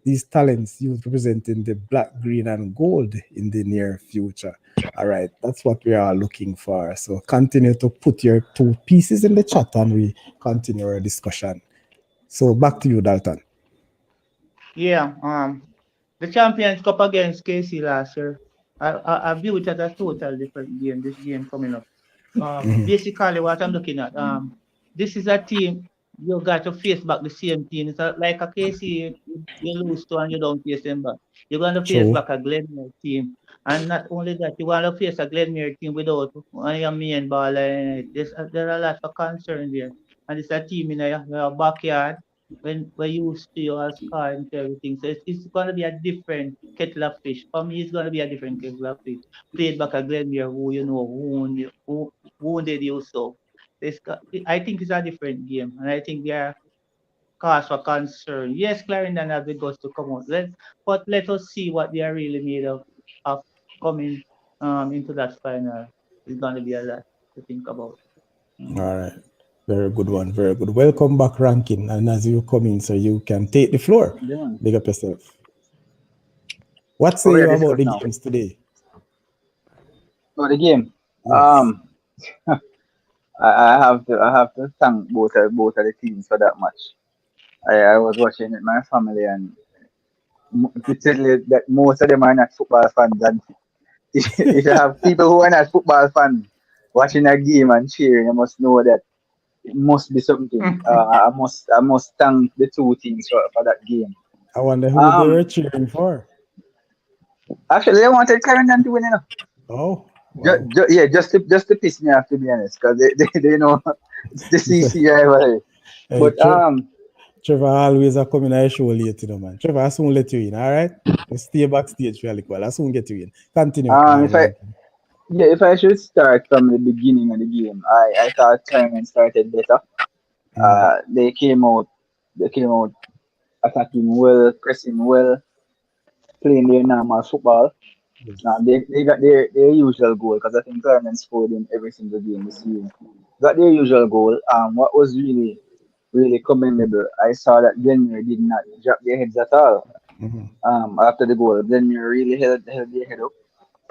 these talents you representing the black, green, and gold in the near future. All right, that's what we are looking for. So continue to put your 2 pieces in the chat and we continue our discussion. So back to you, Dalton. Yeah, the Champions Cup against KC last year, I view it as a total different game. This game coming up. Mhm. Basically, what I'm looking at, this is a team you got to face back the same team. It's like a KC you lose to and you don't face them back. You're going to face True. back a Glenmuir team, and not only that, you want to face a Glenmuir team without one of your main baller in it. There are a lot of concern there, and it's a team in your backyard when we're used to your scar and everything. So it's going to be a different kettle of fish. For me, it's going to be a different kettle of fish. Played back a Glenmuir who you know who wounded you. So I think it's a different game, and I think there are cause for concern. Yes, Clarendon have the guts to come out. But let us see what they are really made of coming into that final. It's going to be a lot to think about. Mm. All right. Very good one. Very good. Welcome back, Rankin. And as you come in, so you can take the floor. Yeah, man. Big up yourself. What What say we you are about discussing the now? games today? So the game. Yes. I have to thank both of the teams for that match. I was watching it with my family, and to tell you that most of them are not football fans, and if you have people who are not football fans watching a game and cheering, you must know that it must be something. I must thank the two teams for that game. I wonder who they were Um, cheering for. Actually, I wanted Clarendon to win, you know. Oh, wow. Yeah, just to piss me off, to be honest, because they know it's the CC rivalry. Hey, But Trevor always are coming at show late, man. Trevor, I soon let you in, all right? Just stay backstage for a little while. I soon get you in. Continue, If I Rankin. yeah, if I should start from the beginning of the game, I thought Clement started better. Mm, They came out attacking well, pressing well, playing their normal football. yes. They got their usual goal because I think Clement scored in every single game this season. Got their usual goal. What was really commendable, I saw that Glenmuir did not drop their heads at all. Mhm. After the goal, Glenmuir really held their head up,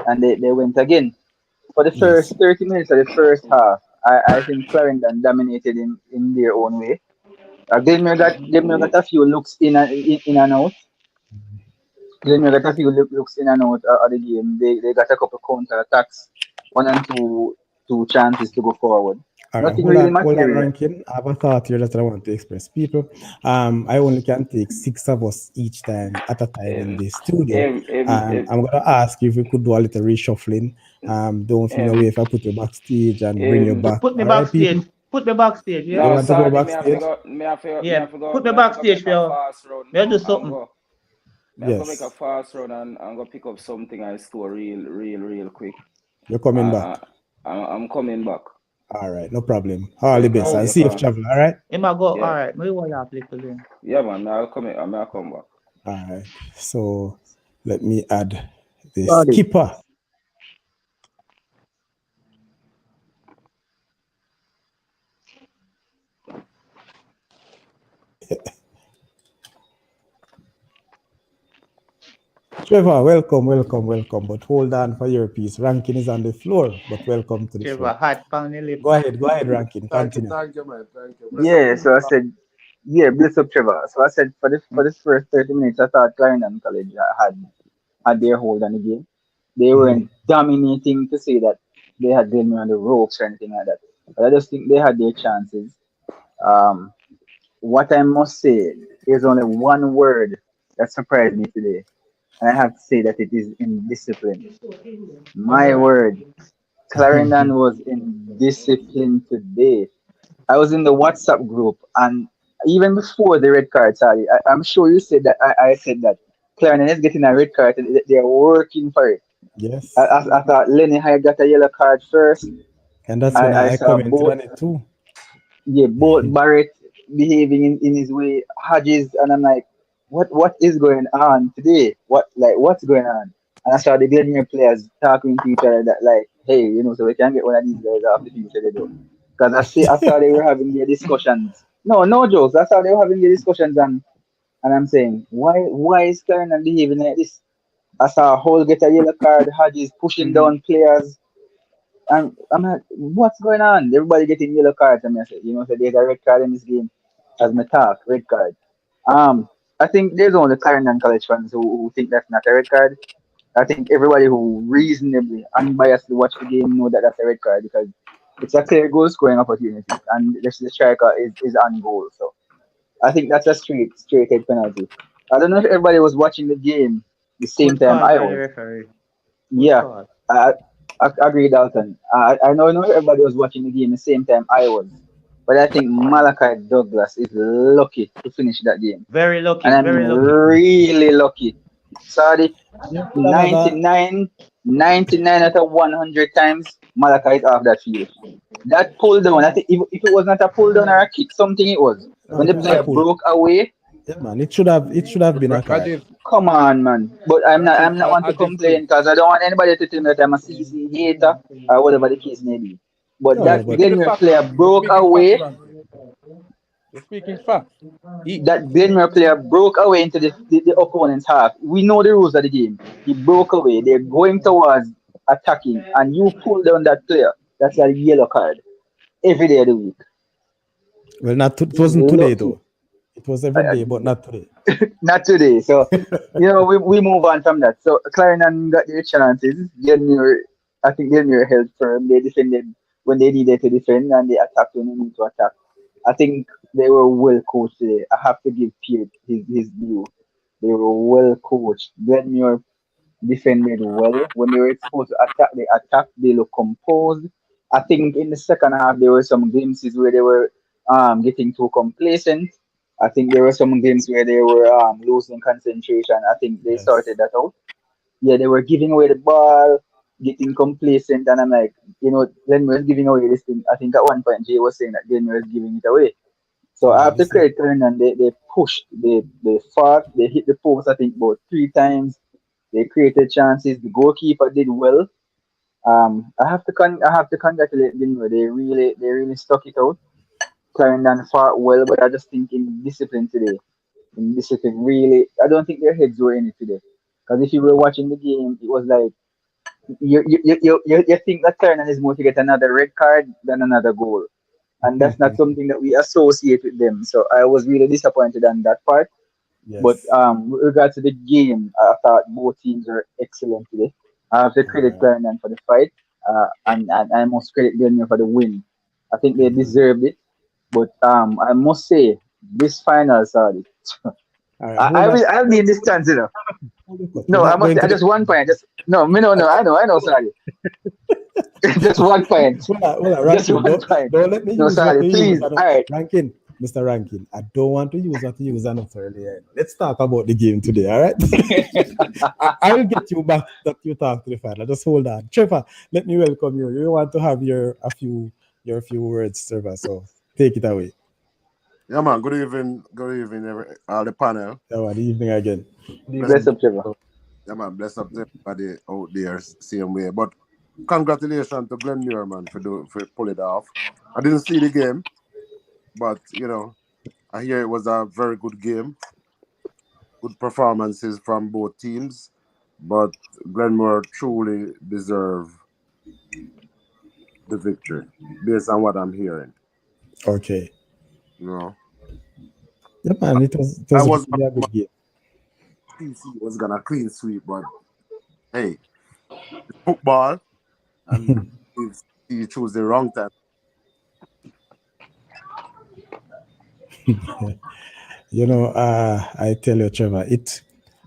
and they went again. For the Yes. first 30 minutes of the first half, I think Clarendon dominated in their own way. Glenmuir got a few looks in and out. Glenmuir got a few looks in and out of the game. They got a couple counter attacks, one and two chances to go forward. All right, Nothing really hold on, material. Rankin. I have a thought here that I want to express. People, I only can take six of us each time at a time in Him, the studio. him, him, him, I'm gonna ask you if we could do a little reshuffling. Don't feel away him, if I put you backstage and bring you him. back. Put me All right, people. backstage. Put me backstage, You Now, yeah? want to go Sardi, me have to backstage? go. Yeah. Put me Me have to go backstage make for a you. fast run Me do and something. go. Me have to make a Yes, fast run and go pick up something I store real quick. you're coming I, back. I, I'm coming back. All right, no problem. So All the you best can, and you safe can, travel. All right. Him a go, yeah, alright. Me will laugh little then. yeah, man. I'll come back. All right. So let me add the Sorry. skipper. Trevor, welcome, welcome, welcome. But hold on for your piece. Ranking is on the floor, but welcome to the Trevor show. hot pound the lip. Go ahead, Rankin. Continue. Thank you, man. Thank you. Bless up Yeah, team. so I said, yeah, bless up Trevor. So I said for the first 30 minutes, I thought Clarendon College had their hold on the game. They Mhm. weren't dominating to say that they had Glenmuir on the ropes or anything like that. But I just think they had their chances. Um, what I must say is only one word that surprised me today, and I have to say that it is indiscipline. My word, Clarendon was indisciplined today. I was in the WhatsApp group, and even before the red card, Sally, I'm sure you said that I said that Clarendon is getting a red card. And they're working for it. Yes. I thought Lenny had got a yellow card first. And that's when I I saw commented both, on it too. yeah, both Barrett behaving in his way, Hodges, and I'm like, what is going on today? What's going on? And I saw the Glenmere players talking to each other that like, hey, so we can get one of these guys off the field today though. Because I saw they were having their discussions. No jokes. I saw they were having their discussions, and I'm saying, why is Karen behaving like this? I saw Hole get a yellow card, Hodges pushing down players. And I'm like, what's going on? Everybody getting yellow cards. And I said, so there's a red card in this game. As my talk, red card. I think there's only Clarendon College fans who think that's not a red card. I think everybody who reasonably, unbiasedly watch the game know that that's a red card because it's a clear goal scoring opportunity and the striker is on goal. So I think that's a straight head penalty. I don't know if everybody was watching the game the same Good time call I by the was. referee. Good Yeah, call. I agree, Dalton. I know not everybody was watching the game the same time I was, but I think Malachi Douglas is lucky to finish that game, Very lucky, and I mean very lucky. really lucky. Sorry, You put another 99, 99 out of 100 times Malachi is off that field. That pull down, I think if it was not a pull down or a kick, something it was. no, When it the was a player pull. broke away, Yeah, man. It should have been a card. Rajiv, come on, man. But I'm not one I'll to disagree. complain because I don't want anybody to think that I'm a CC hater or whatever the case may be. But No, no, that You're but speaking Glenmere facts, player man. You're broke speaking facts, away. man. You're speaking facts. He, That Glenmere player broke away into the opponent's half. We know the rules of the game. He broke away. They're going towards attacking, and you pull down that player. That's a yellow card every day of the week. well, not it He's wasn't today lucky. though. It was every I, day, but not today. Not today. So, we move on from that. So, Clarendon got their chances. I think Glenmuir held firm. They defended when they needed to defend and they attacked when they needed to attack. I think they were well coached today. I have to give Pierre his due. They were well coached. Glenmuir defended well. When they were supposed to attack, they attacked. They looked composed. I think in the second half there were some glimpses where they were getting too complacent. I think there were some games where they were losing concentration. I think they Yes. sorted that out. Yeah, they were giving away the ball, getting complacent, and I'm like, Glenmuir is giving away this thing. I think at one point Jay was saying that Glenmuir is giving it away. So I Yeah, have to this is credit Kernan. They pushed, they fought, they hit the post. I think about 3 times. They created chances. The goalkeeper did well. I have to congratulate Glenmuir. They really stuck it out. Clarendon fought well, but I just think in discipline today, in discipline, really, I don't think their heads were in it today. Because if you were watching the game, it was like you think that Clarendon is more to get another red card than another goal, and that's not something that we associate with them. So I was really disappointed on that part. But yes. with regards to the game, I thought both teams were excellent today. I have to All credit right. Clarendon for the fight, and I must credit Glenmuir for the win. I think they Mhm. deserved it. But I must say, this final, sorry, All right. I Hold on. will I'll be in this chance, you know. Hold the cut. We're No, I not must going say, to I the. just one point. Just no, me no, no. I know, sorry. Just one point. Well, Just Rankin, one point. don't let me No, use what sorry, you use. please. All right. Rankin, Mr. Rankin, I don't want to use what you use enough earlier. Let's talk about the game today, all right? I will get you back that you talk to the final. Just hold on. Trevor, let me welcome you. You want to have your few words, Trevor. So take it away. Yeah, man. Good evening, all the panel. Good evening again. The Bless best up, of Trevor. yeah, man. Bless up to everybody out there, same way. But congratulations to Glenmuir, man, for pull it off. I didn't see the game, but I hear it was a very good game. Good performances from both teams, but Glenmuir truly deserve the victory based on what I'm hearing. Okay. You know, Yeah, man, it I was was really a good game. TC was gonna clean sweep, but hey, it's football, and if he chose the wrong time. I tell you, Trevor,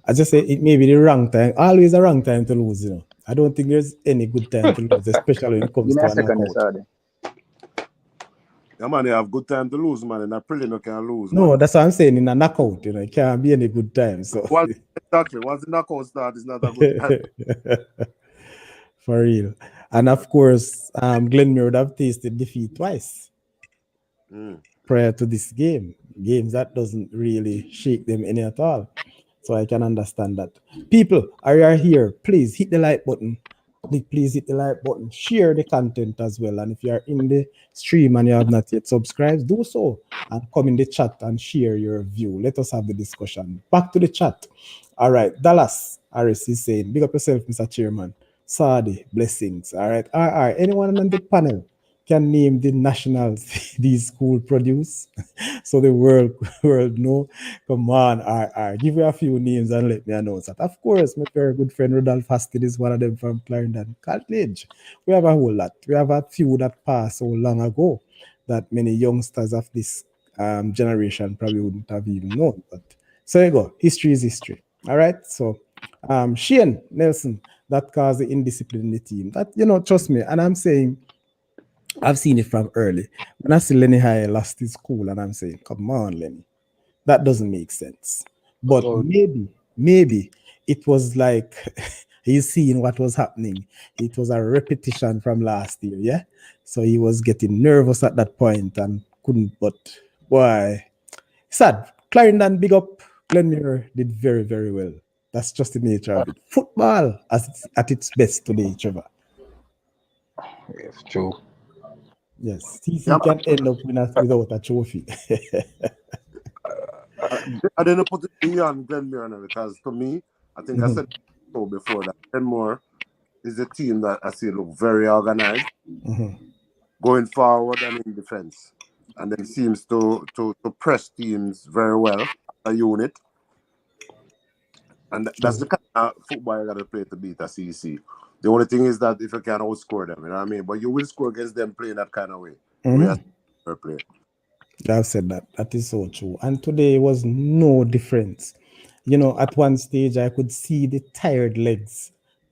I just say it may be the wrong time, always a wrong time to lose. I don't think there's any good time to lose, especially when it Give comes me to a a second, knockout. sorry. Yeah, man, they have good time to lose, man. In a prelim, you can lose, No, man. that's what I'm saying. In a knockout, it can't be any good time. So, Well, exactly. Once the knockout starts, it's not a good time. for real. And of course, Glenmuir would have tasted defeat twice Mm. prior to this game. Games that doesn't really shake them any at all. So I can understand that. People, are you here? Please hit the like button. Please hit the like button. Share the content as well. And if you are in the stream and you have not yet subscribed, do so and come in the chat and share your view. Let us have the discussion. Back to the chat. All right, Dallas Harris is saying, big up yourself, Mr. Chairman. Sadi, blessings. All right, anyone on the panel can name the nationals these school produce so the world know. Come on, give me a few names and let me announce that. Of course, my very good friend Rodolph Haskin is one of them from Clarendon College. We have a whole lot. We have a few that passed so long ago that many youngsters of this generation probably wouldn't have even known. But so you go. History is history. All right. So Shane Nelson, that caused the indiscipline in the team. That, trust me, and I'm saying I've seen it from early. When I see Lenny High lost his cool, and I'm saying, come on, Lenny, that doesn't make sense. But So maybe it was like he's seeing what was happening. It was a repetition from last year, yeah. So he was getting nervous at that point and couldn't. But boy, sad. Clarendon, big up. Glenmuir did very, very well. That's just the nature of it. Football at its best today, Trevor. it's true. Yes, Yeah, TC can end up without a trophy. I didn't put it beyond Glenmuir now because to me, I think I Mhm, said so before that Glenmuir is a team that I see look very organized mhm. going forward and in defense. And then seems to press teams very well, a unit. And that's True. the kind of football you got to play to beat a CC. The only thing is that if you can outscore them, you know what I mean? But you will score against them playing that kind of way. The way Mhm. I play. I've said that. That is so true. And today was no difference. At one stage, I could see the tired legs,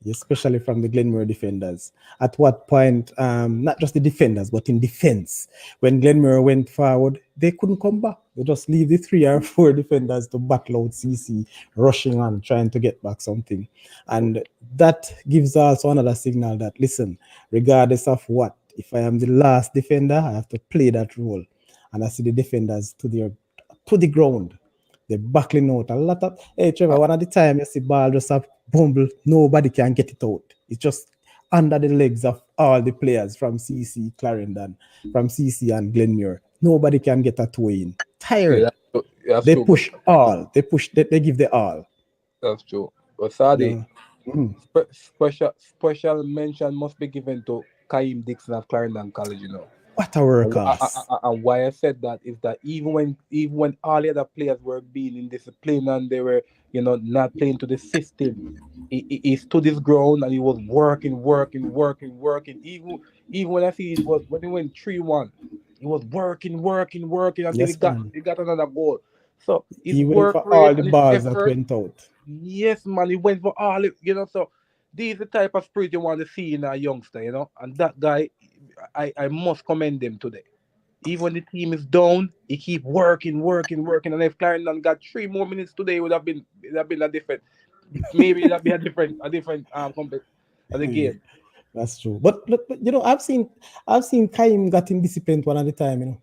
especially from the Glenmuir defenders. At what point, not just the defenders, but in defense, when Glenmuir went forward, they couldn't come back. They just leave the 3 or 4 defenders to battle out CC, rushing on, trying to get back something. And that gives also another signal that, listen, regardless of what, if I am the last defender, I have to play that role. And I see the defenders to the ground. They're buckling out a lot of. Hey Trevor, one at the time you see ball just a bumble, nobody can get it out. It's just under the legs of all the players from CC Clarendon, from CC and Glenmuir. Nobody can get a toe in. Yeah, Tired. that's They true. push all. They push. They give the all. That's true. But You Sadi, know. Mhm. special mention must be given to Kaim Dixon of Clarendon College. What a And, workhorse. and why I said that is that even when all the other players were being indisciplined and they were not playing to the system, he stood his ground and he was working, working, working, working. Even when I see it was when he went 3-1, he was working, working, working until he Yes, got man. he got another goal. So his He went work for rate all the and his balls that effort, went out. yes, man, he went for all it. So these the type of spirit you want to see in a youngster. And that guy, I must commend him today. Even when the team is down, he keep working, working, working. And if Clarendon got 3 more minutes today, it would have been a different. Maybe that'd be a different of the Yeah, game. that's true. But look, I've seen Kaim got indisciplined one at a time.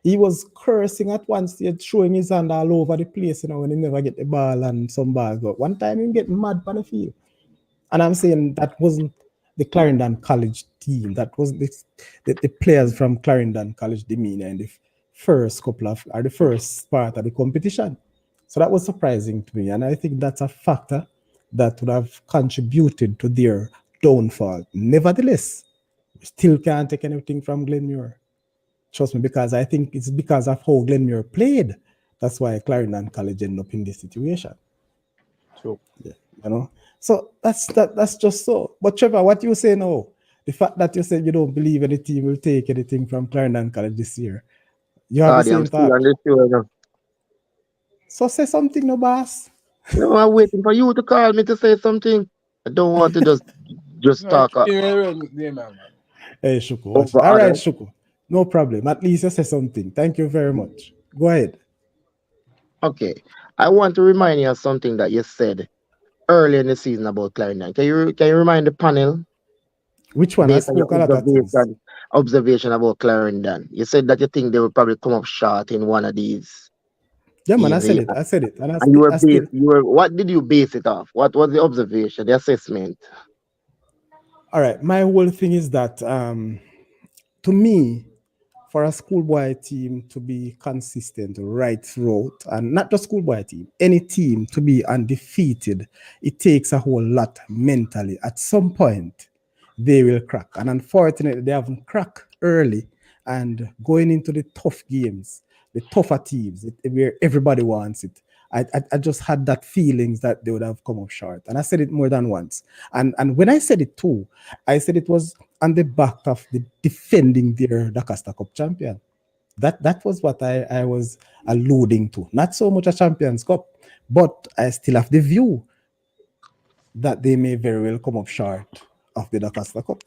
He was cursing at one stage, throwing his hand all over the place. When he never get the ball and some ball go. One time he get mad on the field. And I'm saying that wasn't the Clarendon College team. That was the players from Clarendon College demeanor in the first couple of, or the first part of the competition. So that was surprising to me. And I think that's a factor that would have contributed to their downfall. Nevertheless, we still can't take anything from Glenmuir. Trust me, because I think it's because of how Glenmuir played. That's why Clarendon College ended up in this situation. So Yeah, you know. So that's just so. But Trevor, what you say now? The fact that you said you don't believe any team will take anything from Clarendon College this year, you have the Sorry, I'm same still thought. on the show. So say something, no boss. No, I'm waiting for you to call me to say something. I don't want to just no, talk yeah, man. Hey Shuku, watch it. over All right, others. Shuku. No problem. At least you say something. Thank you very much. Go ahead. Okay. I want to remind you of something that you said earlier in the season about Clarendon. Can you remind the panel Which one? I based on your spoke a lot of things. observation about Clarendon? You said that you think they will probably come up short in one of these Yeah, man, I games. said it. I said it. And And you were I still what did you base it off? What was the observation, the assessment? all right. My whole thing is that to me, for a schoolboy team to be consistent right throughout, and not just schoolboy team, any team to be undefeated, it takes a whole lot mentally. At some point, they will crack. And unfortunately, they haven't cracked early. And going into the tough games, the tougher teams, where everybody wants it, I just had that feelings that they would have come up short. And I said it more than once. And when I said it too, I said it was on the back of the defending their Dakasta Cup champion. That was what I was alluding to. Not so much a Champions Cup, but I still have the view that they may very well come up short of the Dakasta Cup.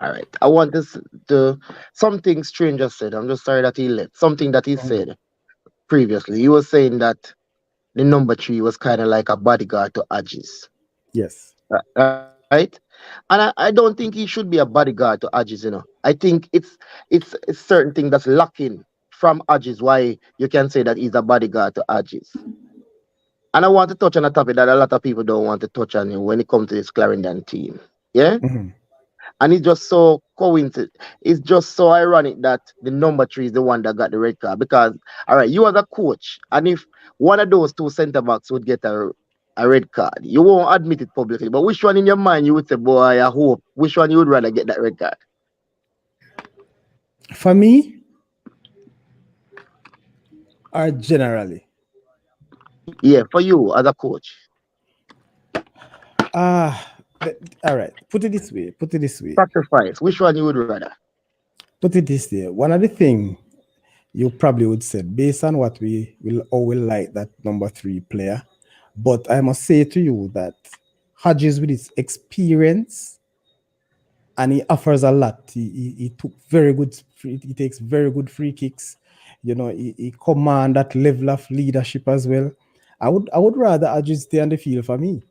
All right. I want this to something Stranger said. I'm just sorry that he left. Something that he Mhm. said previously. He was saying that the number three was kind of like a bodyguard to Agis. Yes. Right? And I don't think he should be a bodyguard to Agis. I think it's a certain thing that's lacking from Agis why you can say that he's a bodyguard to Agis. And I want to touch on a topic that a lot of people don't want to touch on when it comes to this Clarendon team. Yeah? Mhm. And it's just so coincident. It's just so ironic that the number three is the one that got the red card. Because, all right, you as a coach, and if one of those two centre backs would get a red card, you won't admit it publicly. But which one in your mind you would say, boy, I hope, which one you would rather get that red card? For me, or generally, Yeah, for you as a coach. ah, all right. Put it this way. Put it this way. Sacrifice. Which one you would rather? Put it this way. One of the things you probably would say, based on what we will all will like that number 3 player. But I must say to you that Hodges with his experience, and he offers a lot. He took very good he takes very good free kicks. He command that level of leadership as well. I would rather Hodges stay on the field for me.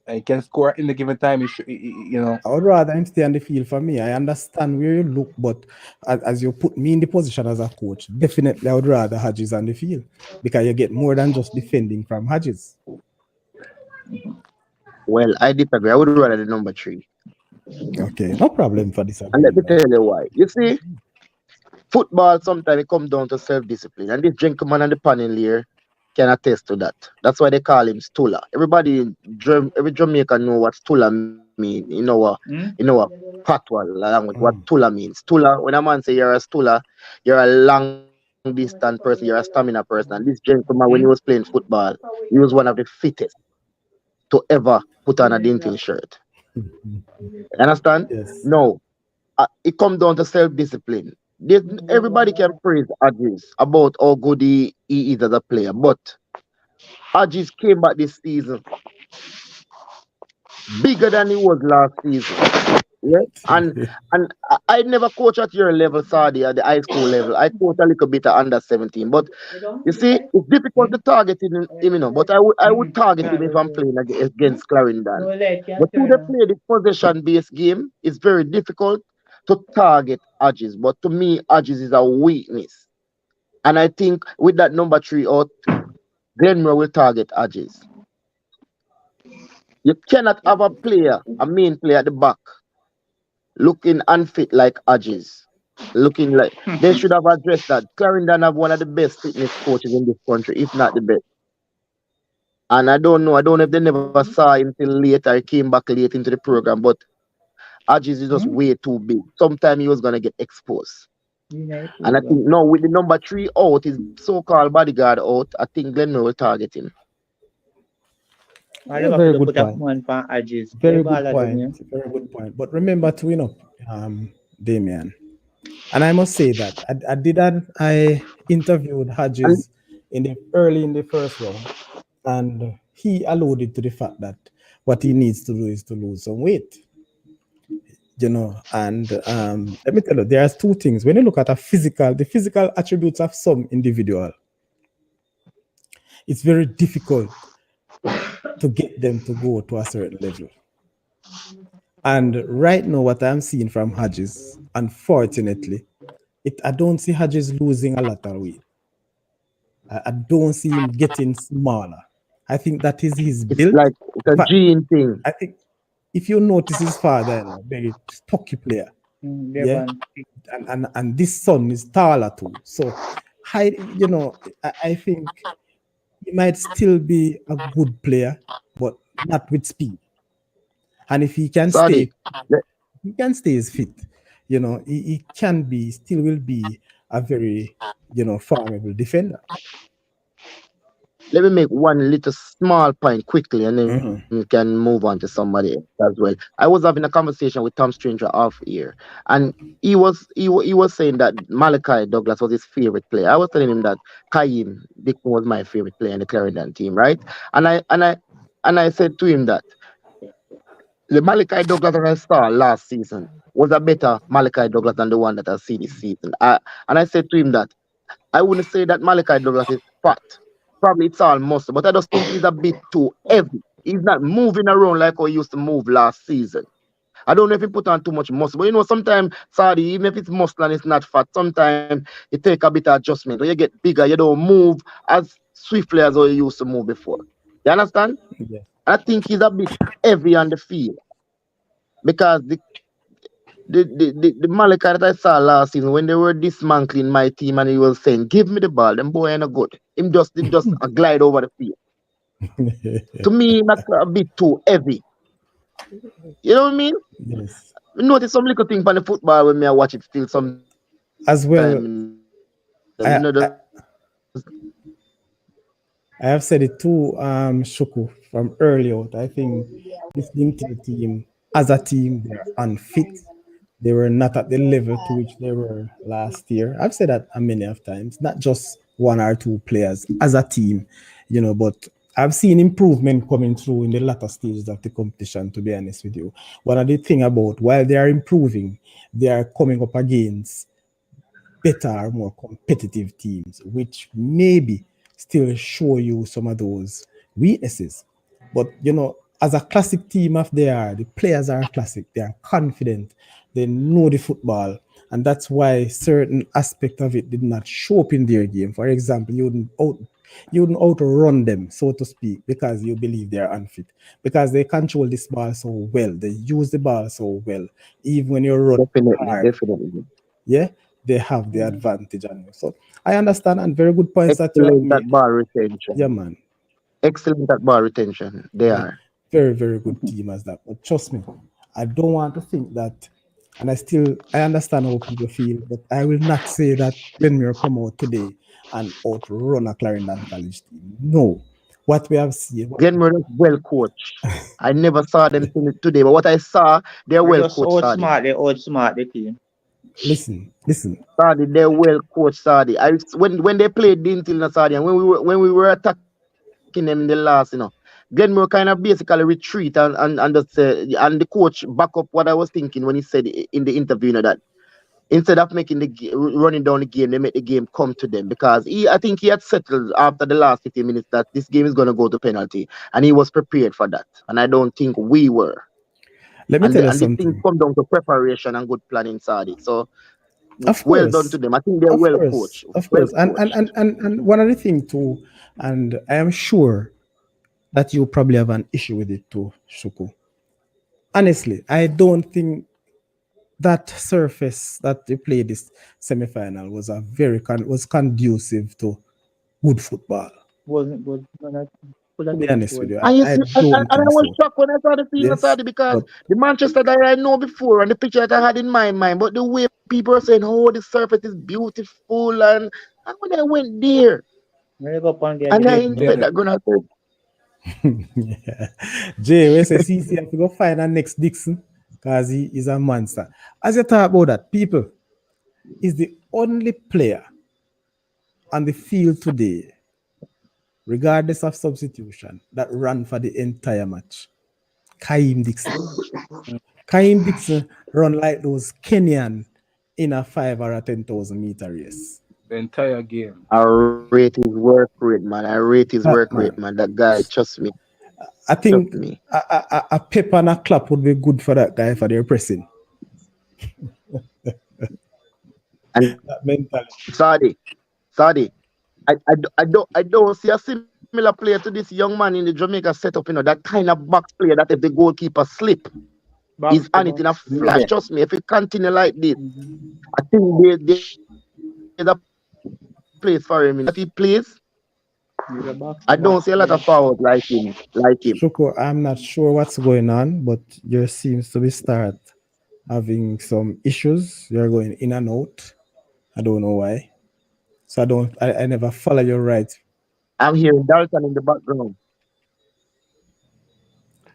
And he can score in the given time. You know. I would rather him stay on the field for me. I understand where you look, but as you put me in the position as a coach, definitely I would rather Hodges on the field because you get more than just defending from Hodges. Well, I disagree. I would rather the number three. Okay, no problem for And let me disagreeing. tell you why. You see, football sometimes it comes down to self-discipline. And this gentleman on the panel here can attest to that. That's why they call him Stula. Every Jamaican know what Stula mean in our patois language, what Mm. Tula means. Tula, when a man say you're a Stula, you're a long distance person, you're a stamina person. And this gentleman, when he was playing football, he was one of the fittest to ever put on a dental shirt. You understand? Yes. No, it comes down to self-discipline. Everybody can praise Agis about how good he is as a player, but Agis came back this season bigger than he was last season. Yeah, and I never coach at your level, Saudi, at the high school level. I coach a little bit at under 17, but you see, it's difficult to target him, but I would target him if I'm playing against Clarendon. But to they play the possession-based game, it's very difficult to target Agis. But to me, Agis is a weakness. And I think with that number three out, Glenmuir will target Agis. You cannot have a player, a main player at the back, looking unfit like Agis. Looking like they should have addressed that. Clarendon have one of the best fitness coaches in this country, if not the best. And I don't know. I don't know if they never saw him till later. He came back late into the program, but Agis is just way too big. Sometime he was gonna get exposed. And I think now with the number three out, his so-called bodyguard out, I think Glenmore will target him. I Yeah, never very could good put a point. man for edges. Play Very ball good at them, point. yeah. Very good point. But remember to Damien. And I must say that I interviewed And Hodges early in the first round, and he alluded to the fact that what he needs to do is to lose some weight. And let me tell you, there's two things. When you look at the physical attributes of some individual, it's very difficult to get them to go to a certain level. And right now, what I'm seeing from Hodges, unfortunately, I don't see Hodges losing a lot of weight. I don't see him getting smaller. I think that is his it's build. like it's In a fact, gene thing. I think if you notice his father, very stocky player, yeah, Devon. and this son is taller too. So, I think he might still be a good player, but not with speed. And if Sorry. he can stay as fit. He can be, still will be a very, formidable defender. Let me make one little small point quickly and then we Mhm. can move on to somebody else as well. I was having a conversation with Tom Stranger off here, and he was saying that Malachi Douglas was his favorite player. I was telling him that Kaim Dixon was my favorite player in the Clarendon team, right? And I said to him that the Malachi Douglas that I saw last season was a better Malachi Douglas than the one that I see this season. And I said to him that I wouldn't say that Malachi Douglas is fat. Probably it's all muscle, but I just think he's a bit too heavy. He's not moving around like how he used to move last season. I don't know if he put on too much muscle, but sometimes, Saudi, even if it's muscle and it's not fat, sometimes it take a bit of adjustment. When you get bigger, you don't move as swiftly as how you used to move before. You understand? Yeah. I think he's a bit heavy on the field because the Malika that I saw last season when they were dismantling my team and he was saying, "Give me the ball, them boy ain't no good." Him just glide over the field. To me, that's a bit too heavy. You know what I mean? Yes. You notice some little thing on the football when me I watch it still sometime. As well, I, I Just I have said it too, Shuku, from earlier. I think this LinkedIn team, as a team, they're unfit. They were not at the level to which they were last year. I've said that a many of times, not just one or two players as a team, but I've seen improvement coming through in the latter stages of the competition, to be honest with you. One of the thing about while they are improving, they are coming up against better, more competitive teams, which maybe still show you some of those weaknesses. But as a classic team of they are, the players are classic, they are confident, they know the football, and that's why certain aspect of it did not show up in their game. For example, you wouldn't outrun them, so to speak, because you believe they are unfit. Because they control this ball so well, they use the ball so well, even when you run Definitely, hard, definitely. yeah, they have the Mhm. advantage on you. So I understand, and very good points that you have Excellent at made. ball Yeah, retention. man. Excellent at ball retention. They Yeah, are. very, very good team as that. But trust me, I don't want to think that, and I understand how people feel, but I will not say that Glenmuir come out today and outrun a Clarendon College team. No. What we have seen, Glenmuir is well coached. I never saw them today, but what I saw, they're I well just coached, Sadi. outsmart the team. listen, Sadi, they're well coached, Sadi. When they played Dintil Sadi, and when we were attacking them in the last, Glenmore kind of basically retreat and just and the coach back up what I was thinking when he said in the interview, that instead of making running down the game, they make the game come to them because I think he had settled after the last 15 minutes that this game is going to go to penalty, and he was prepared for that. And I don't think we were. let me And tell the, you and the thing something. come down to preparation and good planning, Sadi. So Of well done course, to them. I think they're of well course, coached. of Well course. And, coached. and, and one other thing too, and I am sure that you probably have an issue with it too, Shuku. Honestly, I don't think that surface that they played this semi-final was was conducive to good football. Wasn't good. Man, I could To have be get a honest goal. with you, And you I see, don't and I think was so. shocked when I saw the field, Yes, Sadi, because but the Manchester that I know before and the picture that I had in my mind, but the way people are saying, oh, the surface is beautiful, and when I went there, When you go up and there, and get I the Jay, goal. inspect Jay, that ground, I said, yeah. Jay, we say CC have to go find our next Dixon because he is a monster. As you talk about that, people is the only player on the field today, regardless of substitution, that ran for the entire match. Kaim Dixon. Kaim Dixon run like those Kenyan in a 5 or a 10,000 meter race. the entire game. I rate his work rate, man. I rate his work rate, That man. man. That guy, trust me. I Trust think me. a pep and a clap would be good for that guy for their pressing. And That mentality. Sadi, I don't see a similar player to this young man in the Jamaica setup, that kind of box player that if the goalkeeper slip, he's Box on to it in a box. flash. Yeah. Trust me, if it continue like this, Mm-hmm. I think there's a place for him in the team. But if he plays, I He's a don't see a box lot to of box forwards player. like him. Shoko, I'm not sure what's going on, but there seems to be start having some issues. You're going in and out. I don't know why. So I never follow you right. I'm hearing Dalton in the background.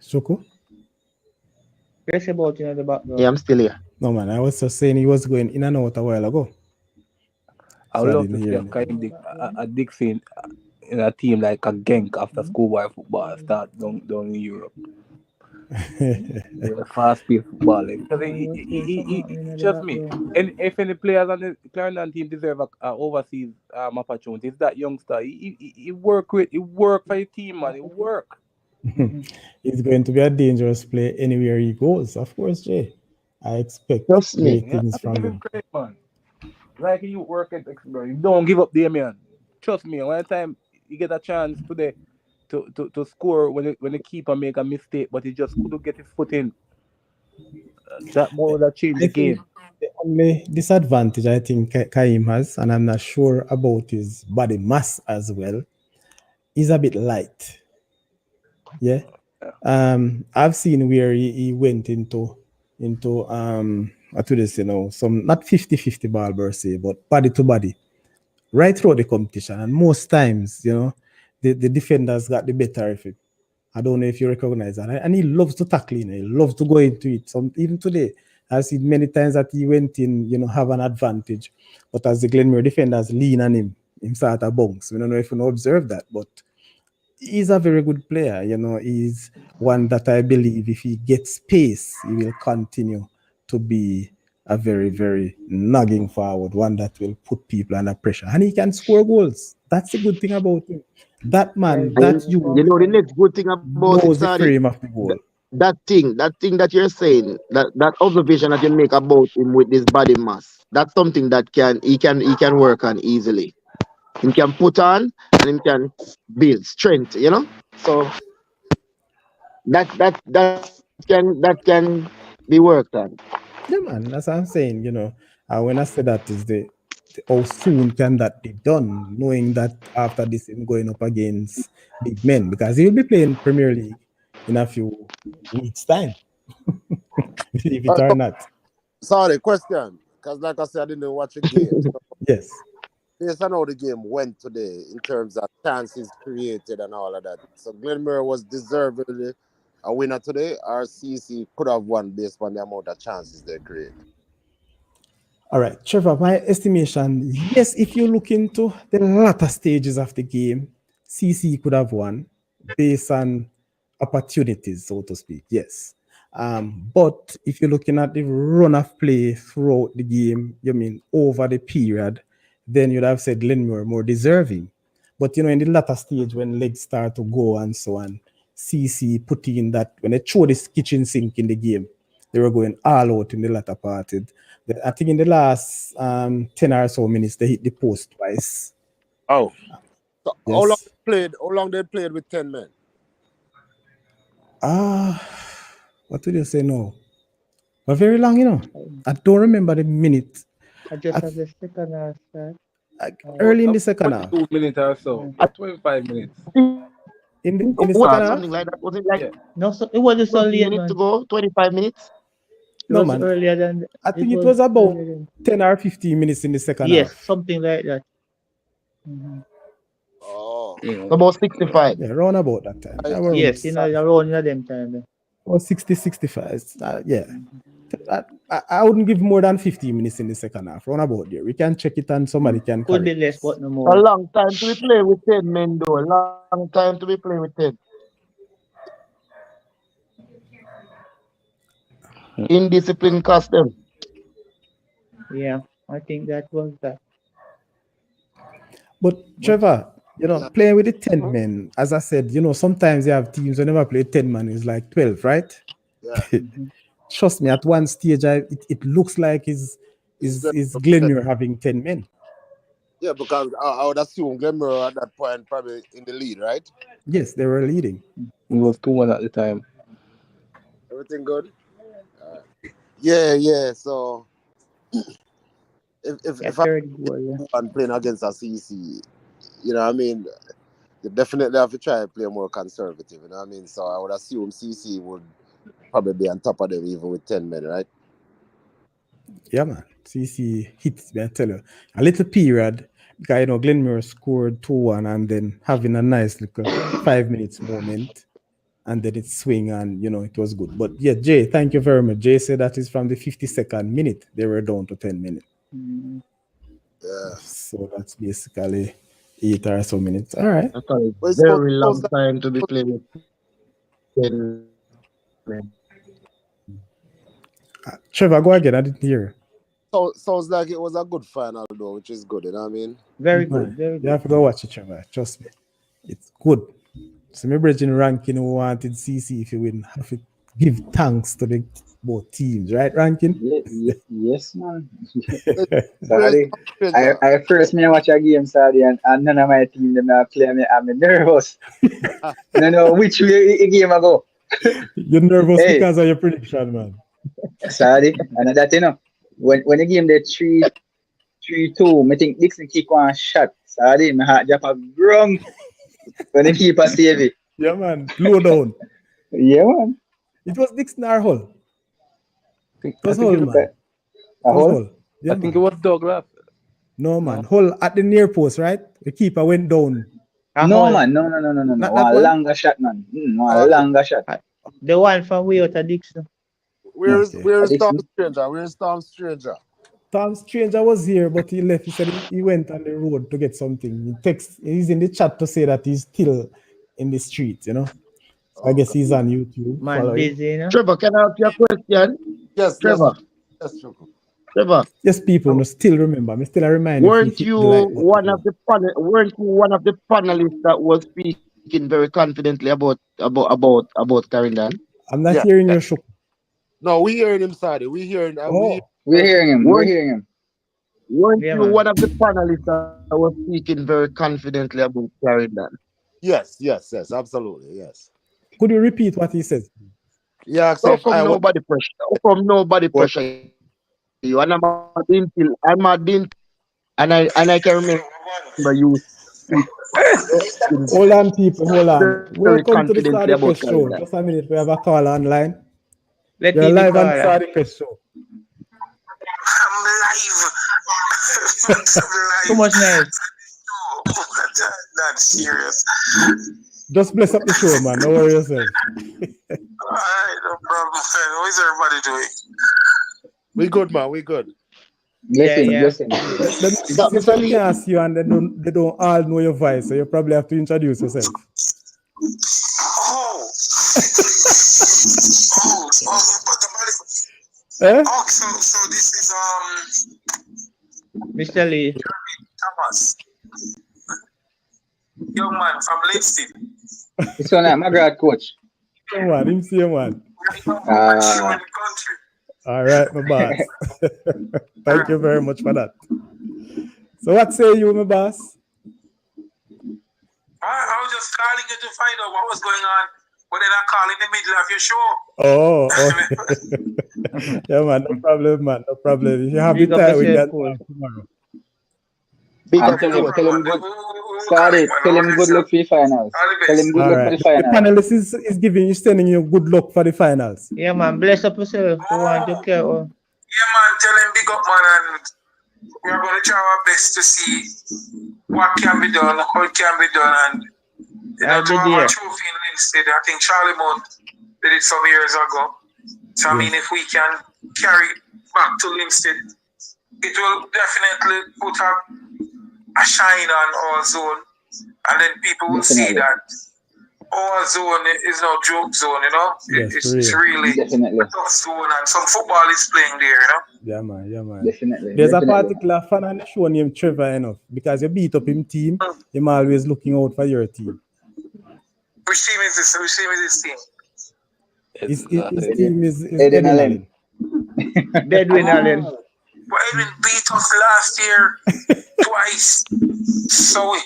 Shoko? Press about in the Yeah, background. I'm still here. No man, I was just saying he was going in and out a while ago. I So would I love didn't to see hear a anything. kind a Dixon in a team like a Genk after schoolboy football start down in Europe. Yeah, fast paced football. Because trust me, and if any players on the Clarendon team deserve a overseas opportunity, it's that youngster. He work for your team, man. He work. Mm-hmm. He's going to be a dangerous player anywhere he goes. Of course, Jay. I expect Trust me. great Yeah, things have to from give him him. credit, man. Like you work at you don't give up there, man. Trust me, one time you get a chance today to score when the keeper make a mistake, but he just couldn't get his foot in. That more that changed I the think game. the only disadvantage I think Kaim has, and I'm not sure about his body mass as well, is a bit light. Yeah. I've seen where he went into what do they say now? Some not 50-50 ball per se, but body to body, right throughout the competition. And most times, the defenders got the better of it. I don't know if you recognize that. And he loves to tackle, he loves to go into it. Some even today, I've seen many times that he went in, have an advantage. But as the Glenmuir defenders lean on him start a bounce. I don't know if you know observe that, but he's a very good player. He's one that I believe if he gets pace, he will continue to be a very, very nagging forward, one that will put people under pressure. And he can score goals. That's the good thing about him. That Yeah, man, he's that very you The functional. next good thing about it, knows the Sadi, frame of the th- goal. that thing that you're saying, that observation that you make about him with this body mass, that's something that he can work on easily. He can put on and he can build strength. So that can be worked on. Yeah, man, that's what I'm saying. When I say that is how soon can that be done, knowing that after this him going up against big men because he'll be playing Premier League in a few weeks' time, believe it or So, not. sorry, question. Because like I said, I didn't watch a game. So Yes. based on how the game went today in terms of chances created and all of that. So Glenmuir was deservedly a winner today, or CC could have won based on the amount of chances they created. All right, Trevor, my estimation, yes, if you look into the latter stages of the game, CC could have won based on opportunities, so to speak, yes. But if you're looking at the run of play throughout the game, you mean over the period, then you'd have said Glenmuir more deserving. But in the latter stage when legs start to go and so on, CC put in that when they throw this kitchen sink in the game, they were going all out in the latter part. I think in the last 10 or so minutes, they hit the post twice. Oh, So Yes. how long they played with 10 men? Ah, what would you say now? But very long, I don't remember the minute. I just I, have the second half start. about early in the second half. 22 minutes or so, Yeah. about 25 minutes. In the, What in the was second it, half? something like that? Was it like Yeah. No, so it wasn't so 20 late, minutes to man. go? 25 minutes? It No, was man. earlier than I it think it was was about earlier than 10 or 15 minutes in the second yes, half. something like that. Hmm. Oh. Mm. About 65. Yeah, around about that time. I, Around Yes, around them time. or 60, 65. Yeah. Mm-hmm. I wouldn't give more than 15 minutes in the second half. Round about there. We can check it and somebody can Could be correct less, us. but no A more. long time to be playing with 10 men, though. A long time to be playing with 10. Indiscipline cost them. Yeah, I think that was that. But But Trevor, yeah. playing with the 10 men, as I said, sometimes you have teams who never play 10 man, it's like 12, right? Yeah. mhm. Trust me, at one stage, it looks like It's is Glenmuir. Glenmuir having 10 men. Yeah, because I would assume Glenmuir at that point probably in the lead, right? Yes, they were leading. It was 2-1 at the time. Everything good? Yeah, yeah. So Yeah, if I'm third goal, yeah. playing against a CC, what I mean, you definitely have to try and play more conservative, you know what I mean? So I would assume CC would probably be on top of them even with 10 men, right? Yeah, man. CC hits me, I tell you. A little period, because, Glenmuir scored 2-1 and then having a nice little 5 minutes moment. And then it swing and, it was good. But yeah, Jay, thank you very much. Jay said that is from the 52nd minute. They were down to 10 minutes. Mm, Yeah. So that's basically 8 or so minutes. All right. That's a But it's very supposed long time to be playing with 10 men. Trevor, go again. I didn't hear. sounds like it was a good final though, which is good, you know what I mean? very good, Man, very you good. have to go watch it, Trevor. Trust me. It's good. So my brethren ranking who wanted CC if you win, have to give thanks to the both teams, right, ranking? Yes, man. Where's Sorry. Tom Stranger? I first me watch a game, sorry, and none of my team them not play me. I'm nervous. No, no, which way a game ago. You're nervous Hey, because of your prediction, man. sorry. And that when the game the 3-2, I think Dixon kick one shot. Sorry, my heart drop a grung when the keeper save it. Yeah, man. Low down. Yeah, man. It was Dixon or Hull. It I was think Hull, it, man. A It was hole? Hull. I Yeah, think it man. was Douglas. No, man. No. Hull at the near post, right? The keeper went down. A No, whole man. No. Not that One one? longer shot, man. All One right. longer shot. the one from way out of Dixon. Okay. Where is Tom Dixon. Stranger? Where is Tom Stranger? Tom Stranger was here, but he left. He said he went on the road to get something. He's in the chat to say that he's still in the street, you know. So I guess Okay. he's on YouTube. Man Follow him. busy, you know. Trevor, can I ask you a question? Yes, yes, Trevor, yes, Choco. Trevor, Yes, people no still remember. Me still I remind you if you weren't hit you the like one of button. the weren't you one of the panelists that was speaking very confidently about Carindon? I'm not Yeah, hearing yeah. your show. No, we hearing him, Sadi. We Oh, We're hearing. hearing him. We're Weren't hearing him. weren't Yeah, you man. one of the panelists that was speaking very confidently about Carindon? Yes, yes, yes, absolutely, yes. could you repeat what he says? Yeah, How so if come I was nobody pressure? How come nobody pressure you? And I'm a dintel, and I can remember you Hold on, people. Hold on. very Welcome to the confidently Saudi about Press Show. Carindon. Just a minute. We have a caller online. Let You're in the live on the caller. Saudi Press Show. I'm live. I'm Too live. much noise. No, that's serious. Just bless up the show, man. Don't worry yourself. Alright, no problem. How is everybody doing? we good, man, we good. Yeah, Blessing, yeah. blessing. The Is that Mr. people Lee? can't see you and they don't all know your voice, so you probably have to introduce yourself. Oh, but the Eh? oh, so this is Mr. Lee. Thomas, young man from Livingston. This one, my grad coach. Come on, him see man. Show in the Ah, country. All right, my boss. Thank you very much for that. So what say you, my boss? I was just calling you to find out what was going on, but then I call in the middle of your show. Oh, okay. Yeah, man, no problem, man. No problem. If you have the Big up time, we yourself, can cool. talk tomorrow. Big and up Alright, no coach. tell problem, him man. good. We'll Sorry, connect, man. tell All him the good best, luck for the finals. all the Tell best. him good All luck for right. the The finals. panelist is giving you sending you good luck for the finals. Yeah, man. Bless up yourself. We want to Oh, care. Oh. yeah, man. Tell him big up, man, and we are going to try our best to see what can be done, how it can be done, and I'll to be have a there. trophy in Linstead. I think Charlie Mount did it some years ago. So I mean, Yes. if we can carry it back to Linstead, it will definitely put a shine on our zone, and then people will see Definitely, that our zone is no joke zone. Yes, for It's real. really definitely, a tough zone, and some football is playing there. Yeah, man. Yeah, man. definitely, There's a definitely. particular fan on the show named Trevor enough because you beat up him team, him always looking out for your team. Which team is this? Which team is this team? His Eden, team is Eden Edwin Allen. Allen. Deadwin Allen. Oh, but Edwin beat us last year twice, so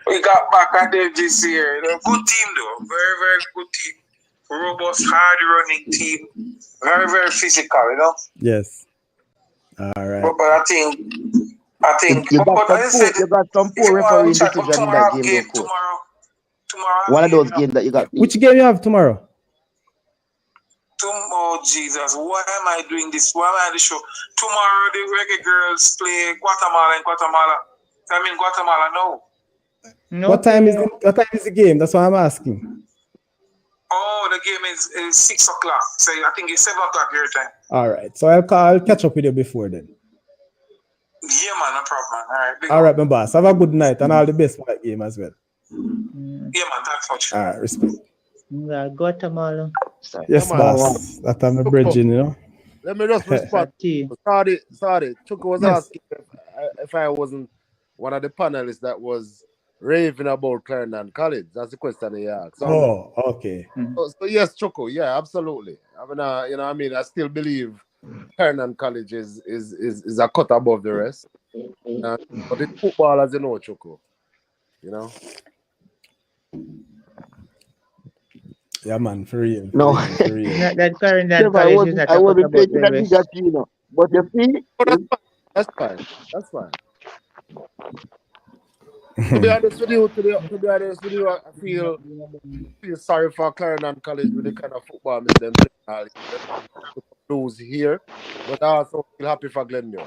we got back at them this year. Good team though, very very good team, robust, hard running team, very very physical. Yes. All right. But I think, You got but some as I poor said, you got some if poor you want refereeing to chat, but decision in that tomorrow I have game though, game coach. tomorrow I One have of game. those games that you got Which beat. game you have tomorrow? Oh Jesus, why am I doing this? Why am I on the show? Tomorrow the reggae girls play Guatemala in Guatemala. I mean Guatemala, no. What Okay. time is the game? That's what I'm asking. Oh, the game is 6 o'clock. So I think it's 7 o'clock your time. All right. So I'll catch up with you before then. Yeah, man, no problem. All right, big All up. right, my boss. Have a good night and all the best for that game as well. Yeah, man, thanks much. All right, respect. Yeah, Guatemala. Sorry. Yes, Yeah, man. boss. That I'm a bridging, you know. Let me just It's respond. a tea. Sorry. Chuko was Yes. asking if I wasn't one of the panelists that was raving about Clarendon College. That's the question he asked. Oh, okay. So yes, Choco, yeah, absolutely. I mean, I still believe Clarendon College is a cut above the rest. But it's football, as you know, Choco. You know. Yeah, man, for real. No. For real. Not that Clarendon Trevor, College is not I a cut wasn't about taking the a dig rest. at you, you know. But you see, Oh, that's fine. That's fine. To be honest with you, I feel sorry for Clarendon College with the kind of football miss them play. Lose here, but I also feel happy for Glenmuir.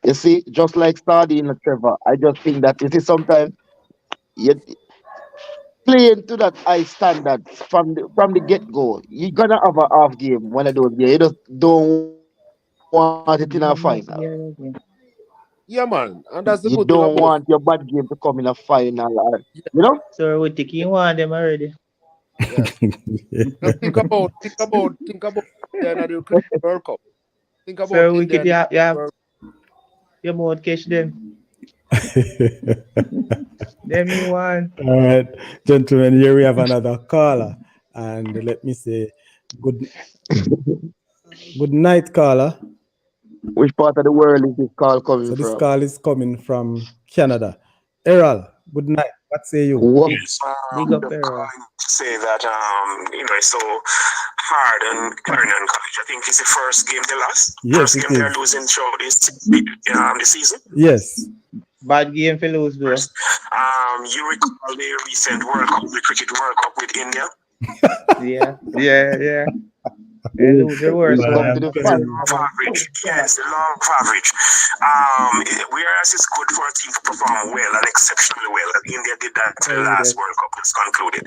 you see, just like Sardine and Trevor, I just think that you see sometimes you playing to that high standards from the get go. You're gonna have a half game, one of those games. You just don't want it in a final. Yeah, okay. Yeah, man. And that's the You good thing don't about want your bad game to come in a final, yeah, you know? So we think you want them already. yes. Just think about India and the Cricket World Cup. Think about So India wicked, and the you Cricket have World your mouth catch them. Them you want. All right, gentlemen, here we have another caller. And let me say good good night, caller. Which part of the world is this call coming So this from? call is coming from Canada. Errol, good night. What say you? What? Big, big up Just era. calling to say that it's so hard and Clarendon College. I think it's the first game they lost. Yes, First it game they're is. losing throughout the season. Yes. Bad game for lose though. You recall the recent World Cup, the Cricket World Cup with India? Yeah. They lose the We worst Man, come one. to I'm the telling The you. law final. of average. Yes, the law of average. Whereas it's good for a team to perform well and exceptionally well, and India did that to the Tell you last that. World Cup that's concluded.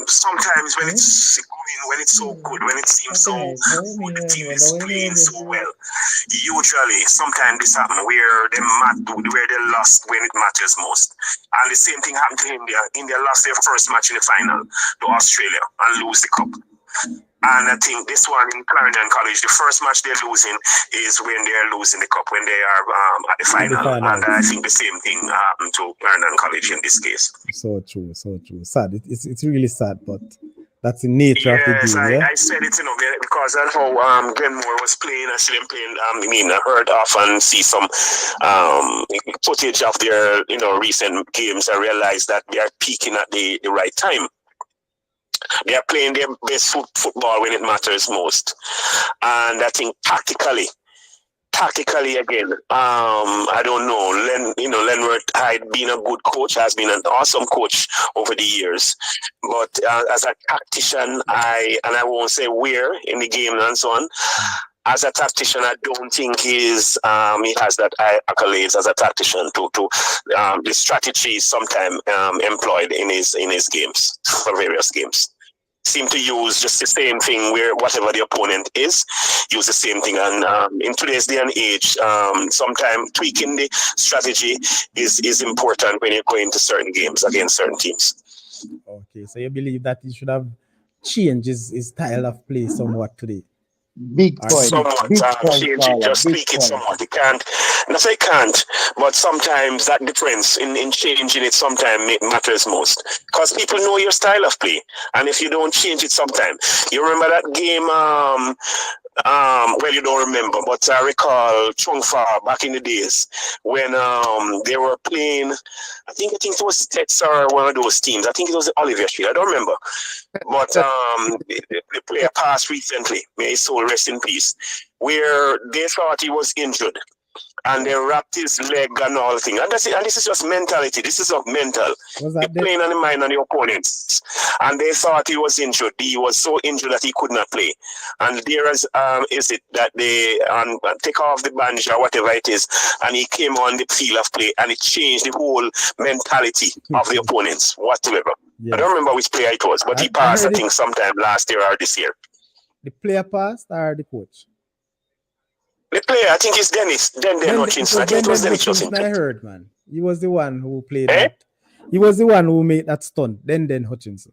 Sometimes when it's going, when it's so good, when it seems so good, the team is playing so well. Usually, sometimes this happens where they lost when it matters most. And the same thing happened to India. India lost their first match in the final to Australia and lose the cup. And I think this one in Clarendon College, the first match they're losing is when they're losing the cup, when they are at the At the final. And I finals. think the same thing happened to Clarendon College in this case. So true, so true. Sad. It's really sad, but that's the nature of the Yes, game, yeah? I said it, because that's how Glenmuir was playing. I see them playing. I heard often see some footage of their recent games. I realized that they are peaking at the right time. They are playing their best football when it matters most. And I think tactically again, I don't know. Glenmuir had been a good coach, has been an awesome coach over the years. But as a tactician, I won't say where in the game and so on. As a tactician, I don't think he has that accolades as a tactician to the strategies sometimes employed in his games for various games. Seem to use just the same thing where whatever the opponent is, use the same thing. And in today's day and age, sometimes tweaking the strategy is important when you're going to certain games against certain teams. Okay, so you believe that he should have changed his style of play somewhat today? Big All right. point. Somewhat Big point, change it, caller. just Big tweak it point. somewhat. It can't, not say can't, but sometimes that difference in changing it sometimes matters most. Because people know your style of play. And if you don't change it sometimes, you remember that game, well, you don't remember, but I recall Chung Fa back in the days when they were playing, I think it was Tets or one of those teams. I think it was the Olivier Street. I don't remember. But the player passed recently, may his soul rest in peace, where they thought he was injured and they wrapped his leg and all thing. And that's it. And this is just mentality. This is not mental. Was You're that the playing on the mind of the opponents. And they thought he was injured. He was so injured that he could not play. And there is it that they take off the bandage or whatever it is, and he came on the field of play, and it changed the whole mentality of the opponents whatsoever. I yes. don't remember which player it was, but he I passed, I heard it. think, sometime last year or this year. The player passed or the coach? The player, I think it's Dennis. Then Hutchinson. I think it was Dennis Hutchinson, I Hutchinson. heard, man. He was the one who played Eh? that. He was the one who made that stunt. Then Hutchinson.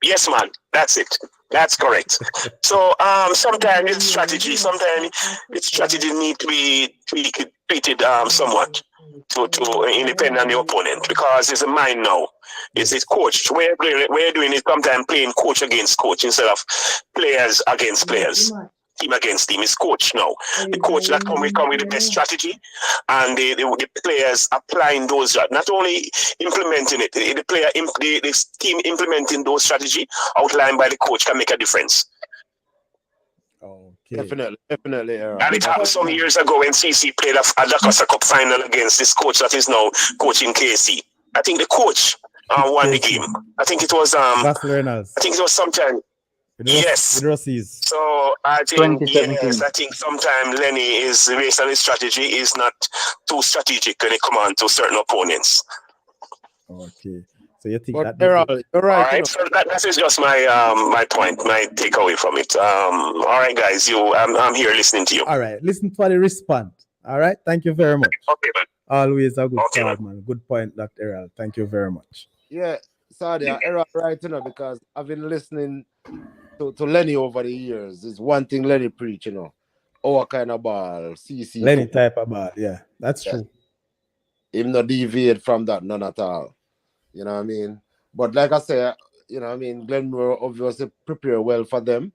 Yes, man. That's it. That's correct. So sometimes it's strategy. Sometimes its strategy need to be treated somewhat to independent of the opponent, because it's a mind now. It's coach. We're doing it sometimes playing coach against coach instead of players against players. Team against team is coach now. The coach that come with the best strategy, and the players applying those, not only implementing it, the team implementing those strategy outlined by the coach can make a difference. Okay. Definitely. And it happened some years ago when CC played a Dakota Cup final against this coach that is now coaching KC. I think the coach won the game. I think it was Vas Reynolds. I think it was sometime. Yes. With Rossies. So I think 2017. I think sometimes Lenny is based on his strategy is not too strategic when it comes on to certain opponents. Okay. So you think But that you're right. All right, so that is just my point, my takeaway from it. All right, guys, I'm here listening to you. all right, listen for the response. All right. Thank you very much. Okay, man. Always a good Okay, call, man. man. Good point, Dr. Errol. Thank you very much. Yeah, sorry, error right, because I've been listening to Lenny over the years. It's one thing Lenny preach, our kind of ball, CC Lenny football. type about, yeah, that's Yes. true. Him not deviate from that, none at all. You know what I mean? But like I say, Glenmuir obviously prepare well for them,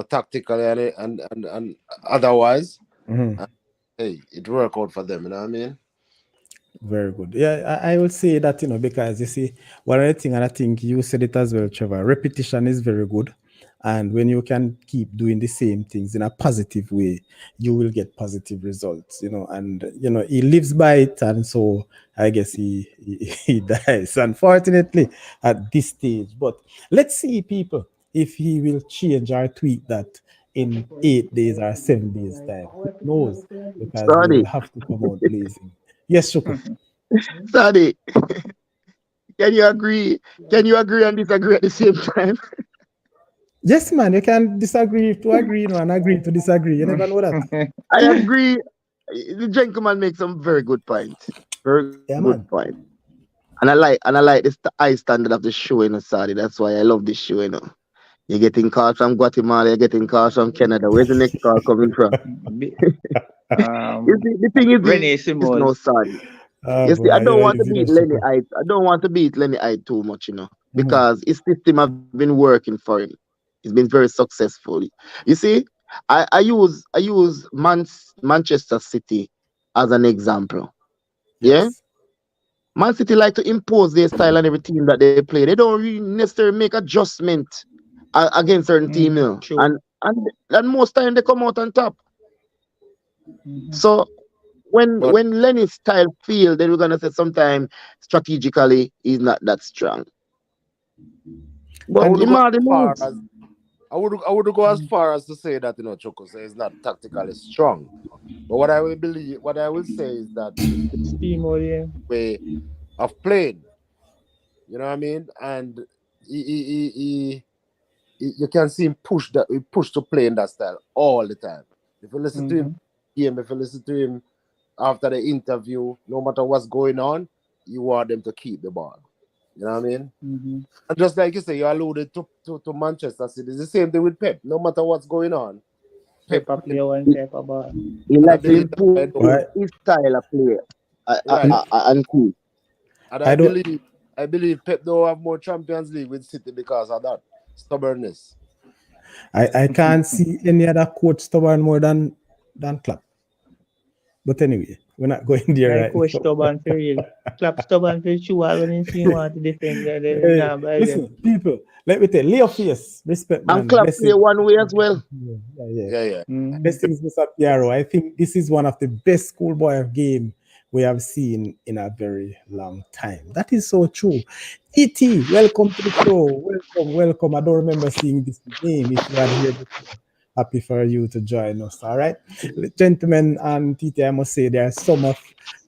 tactically and otherwise. Mhm. And, hey, it work out for them, you know what I mean? Very good. Yeah, I will say that, because you see, one other thing, and I think you said it as well, Trevor, repetition is very good. And when you can keep doing the same things in a positive way, you will get positive results, and, he lives by it. And so I guess he dies, unfortunately, at this stage. But let's see, people, if he will change or tweak that in 8 days or 7 days' time. Who knows? Because we will Sorry, have to come out blazing. Yes, Shoko. sorry. Can you agree? Can you agree and disagree at the same time? Yes, man, you can disagree to agree, and agree to disagree. You never know that. I agree. The gentleman makes some very good points. Very good Yeah, point. man. And I like the high standard of the show, Sadi. That's why I love this show. You're getting calls from Guatemala, you're getting calls from Canada. Where's the next call coming from? Bi- You see, the thing is Renee no Simone. Sadi. You see, I Boy, don't want to beat easy there, Lenny Shoko. I don't want to beat Lenny I too much, Mhm. because his system have been working for him. He's been very successful. You see, I use Manchester City as an example. Yeah, Yes. Man City like to impose their style on every team that they play. They don't really necessarily make adjustment against certain team, True. and most time they come out on top. Mm-hmm. So when But when Lenny's style feel, then we're gonna say sometimes strategically he's not that strong. I But And would in go as all the far moves, as I would go as far as to say that Choco says it's not tactically strong. But what I will say is that it's the Steam audience. way of playing. You know what I mean? And you can see him push to play in that style all the time. If you listen to him Mm-hmm. game, if you listen to him after the interview, no matter what's going on, you want them to keep the ball. You know what I mean? Mm-hmm. And just like you say, you alluded to Manchester City. It's the same thing with Pep. No matter what's going on, Pep Paper play. play one he, type of ball. he And I like to believe that I impose know right, his style of play right. and keep. And I don't. I believe Pep don't have more Champions League with City because of that stubbornness. I can't see any other coach stubborn more than Klopp. But anyway, we're not going there Like right coach now. stubborn for real. Clap stubborn for sure when you see want to defend them Hey, now by them. listen, people. Let me tell Leo Face, respect, And man. club play Blessing. one way as well. Yeah, yeah. Yeah, yeah. Mm-hmm. Blessings, Mr. Piero. I think this is one of the best schoolboy game we have seen in a very long time. That is so true. E.T., welcome to the show. Welcome, welcome. I don't remember seeing this name. If you had here before, happy for you to join us. All right, gentlemen and TT, I must say there are some of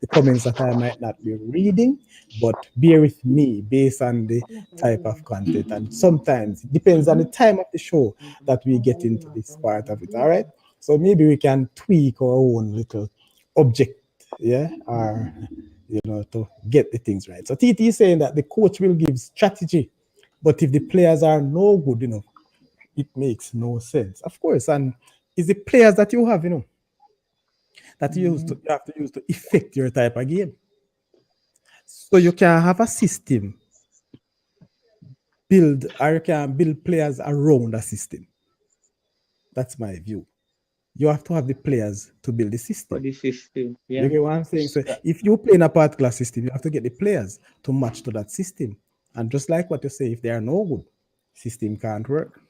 the comments that I might not be reading, but bear with me based on the type of content. And sometimes it depends on the time of the show that we get into this part of it. All right. So maybe we can tweak our own little object, yeah, or to get the things right. So TT is saying that the coach will give strategy, but if the players are no good, it makes no sense. Of course, and it's the players that you have, that you have to use to affect your type of game. So you can have a system build, or you can build players around a system. That's my view. You have to have the players to build the For system. the system. You Yeah. get what I'm saying? So Stra- if you play in a particular system, you have to get the players to match to that system. And just like what you say, if they are no good, system can't work.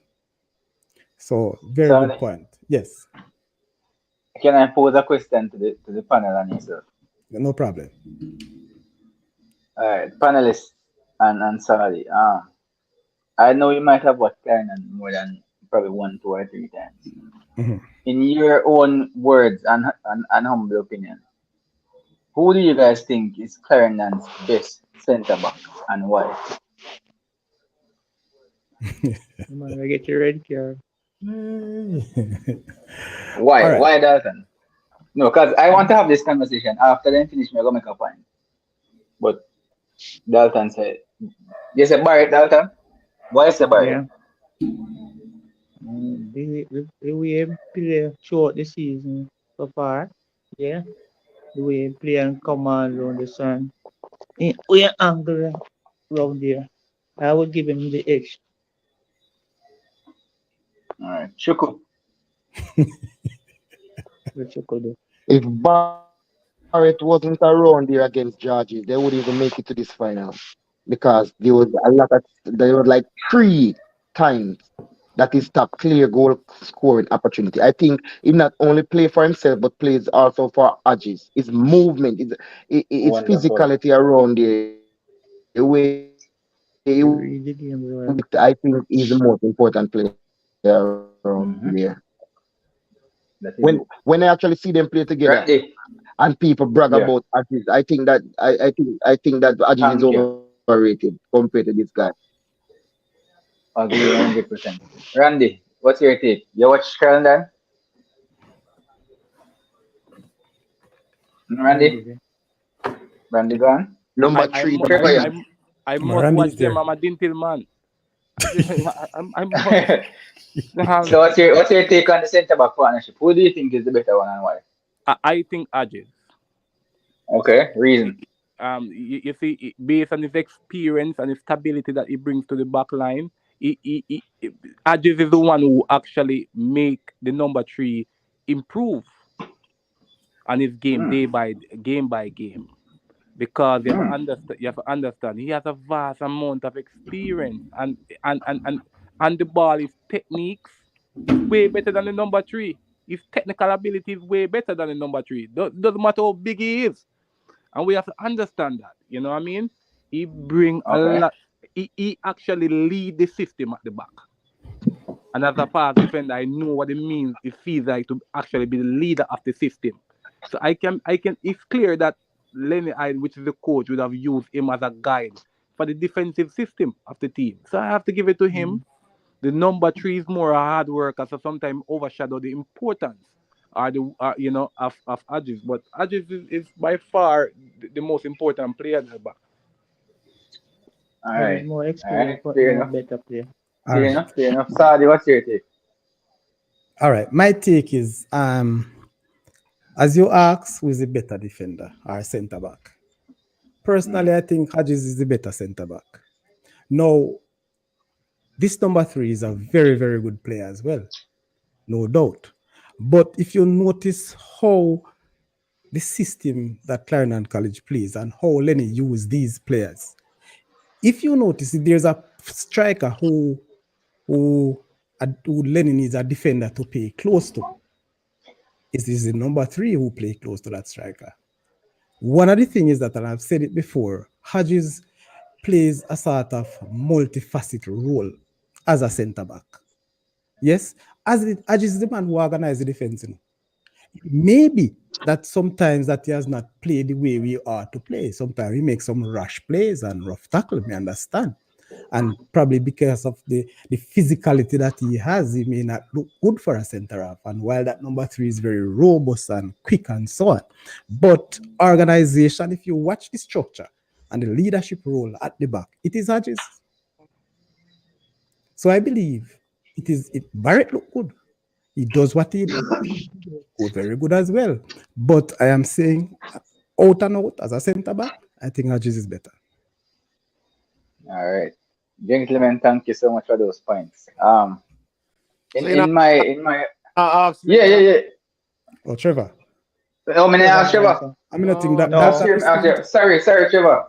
So very good Sorry, point. Yes, can I pose a question to the panel and yourself? no problem. All right, panelists and sorry. I know you might have watched Kainan more than probably one, two, or three times. Mhm. In your own words and humble opinion, who do you guys think is Clarenan's best centre back and why? Man, we get your red card. All Why? right. Why Dalton? No, because I want to have this conversation after they finish. Me go make a point. But Dalton said, "You say Barrett, Dalton. Why say Barrett? Yeah. The way he play throughout the season so far, yeah. The way he play and command on the sun. We angle around there. I would give him the edge. All right, Shuku. Which you could do. If Barrett wasn't around there against Georgie, they wouldn't even make it to this final because there were like 3 times that he stopped clear goal scoring opportunity. I think he not only play for himself but plays also for Hodges. His movement, his Wonderful. physicality around there, the way he would I think Read the is the game most well. important player around there. That When is I it. actually see them play together Randy. and people brag about Yeah. Hodges, I think that Hodges is Thank you. overrated compared to this guy. Agree 100%. Randy, what's your take? You watch Carolyn? Randy Randy? there. Randy gone? Number I, three, mu- number Trevor, I, yeah. three. I, I must Randy is watch them. there. I'm a dental man. I must. So what's your take on the centre back partnership? Who do you think is the better one and why? I think Ajay. Okay, reason. You see, based on his experience and his stability that he brings to the back line, Ajay is the one who actually make the number three improve on his game Hmm. game by game. Because Hmm. you have to understand he has a vast amount of experience and the ball, his techniques is way better than the number three. His technical ability is way better than the number three. Doesn't matter how big he is. And we have to understand that. You know what I mean? He bring a Okay. lot. He actually lead the system at the back. And as a pass defender, I know what it means. It feels like to actually be the leader of the system. So I can. It's clear that Lenny Hyde, which is the coach, would have used him as a guide for the defensive system of the team. So I have to give it to him. The number three is more a hard worker, so sometimes overshadow the importance or of Adjis. But Adjis is by far the most important player at the back. All Yeah, he's right. more All right. experienced but Fair more enough. better player. All Fair right. enough. Fair enough. Sadi, what's your take? All right. My take is as you ask, who is the better defender or centre back? Hmm. Personally, I think Hodges is the better centre back. Now, this number three is a very, very good player as well, no doubt. But if you notice how the system that Clarendon College plays and how Lenny use these players, if you notice, there's a striker who Lenny needs a defender to pay close to. It is the number three who play close to that striker. One of the things is that, and I've said it before, Hodges plays a sort of multifaceted role as a centre back. Yes, Hodges is the man who organizes the defense. Maybe that sometimes that he has not played the way we are to play. Sometimes he makes some rash plays and rough tackle, me understand. And probably because of the physicality that he has, he may not look good for a centre half. And while that number three is very robust and quick and so on, but organization, if you watch the structure and the leadership role at the back, it is Hodges. So I believe it Barrett look good. He does what he do. Good, very good as well. But I am saying out and out as a centre back, I think Hodges is better. All right. Gentlemen, thank you so much for those points. In So you know, in my in my ask me. yeah, yeah, yeah. Oh, Trevor, Oh, may I Trevor ask no Trevor? answer. I mean, I think No, that No. Ask that him. is Ask him. Sorry, Trevor.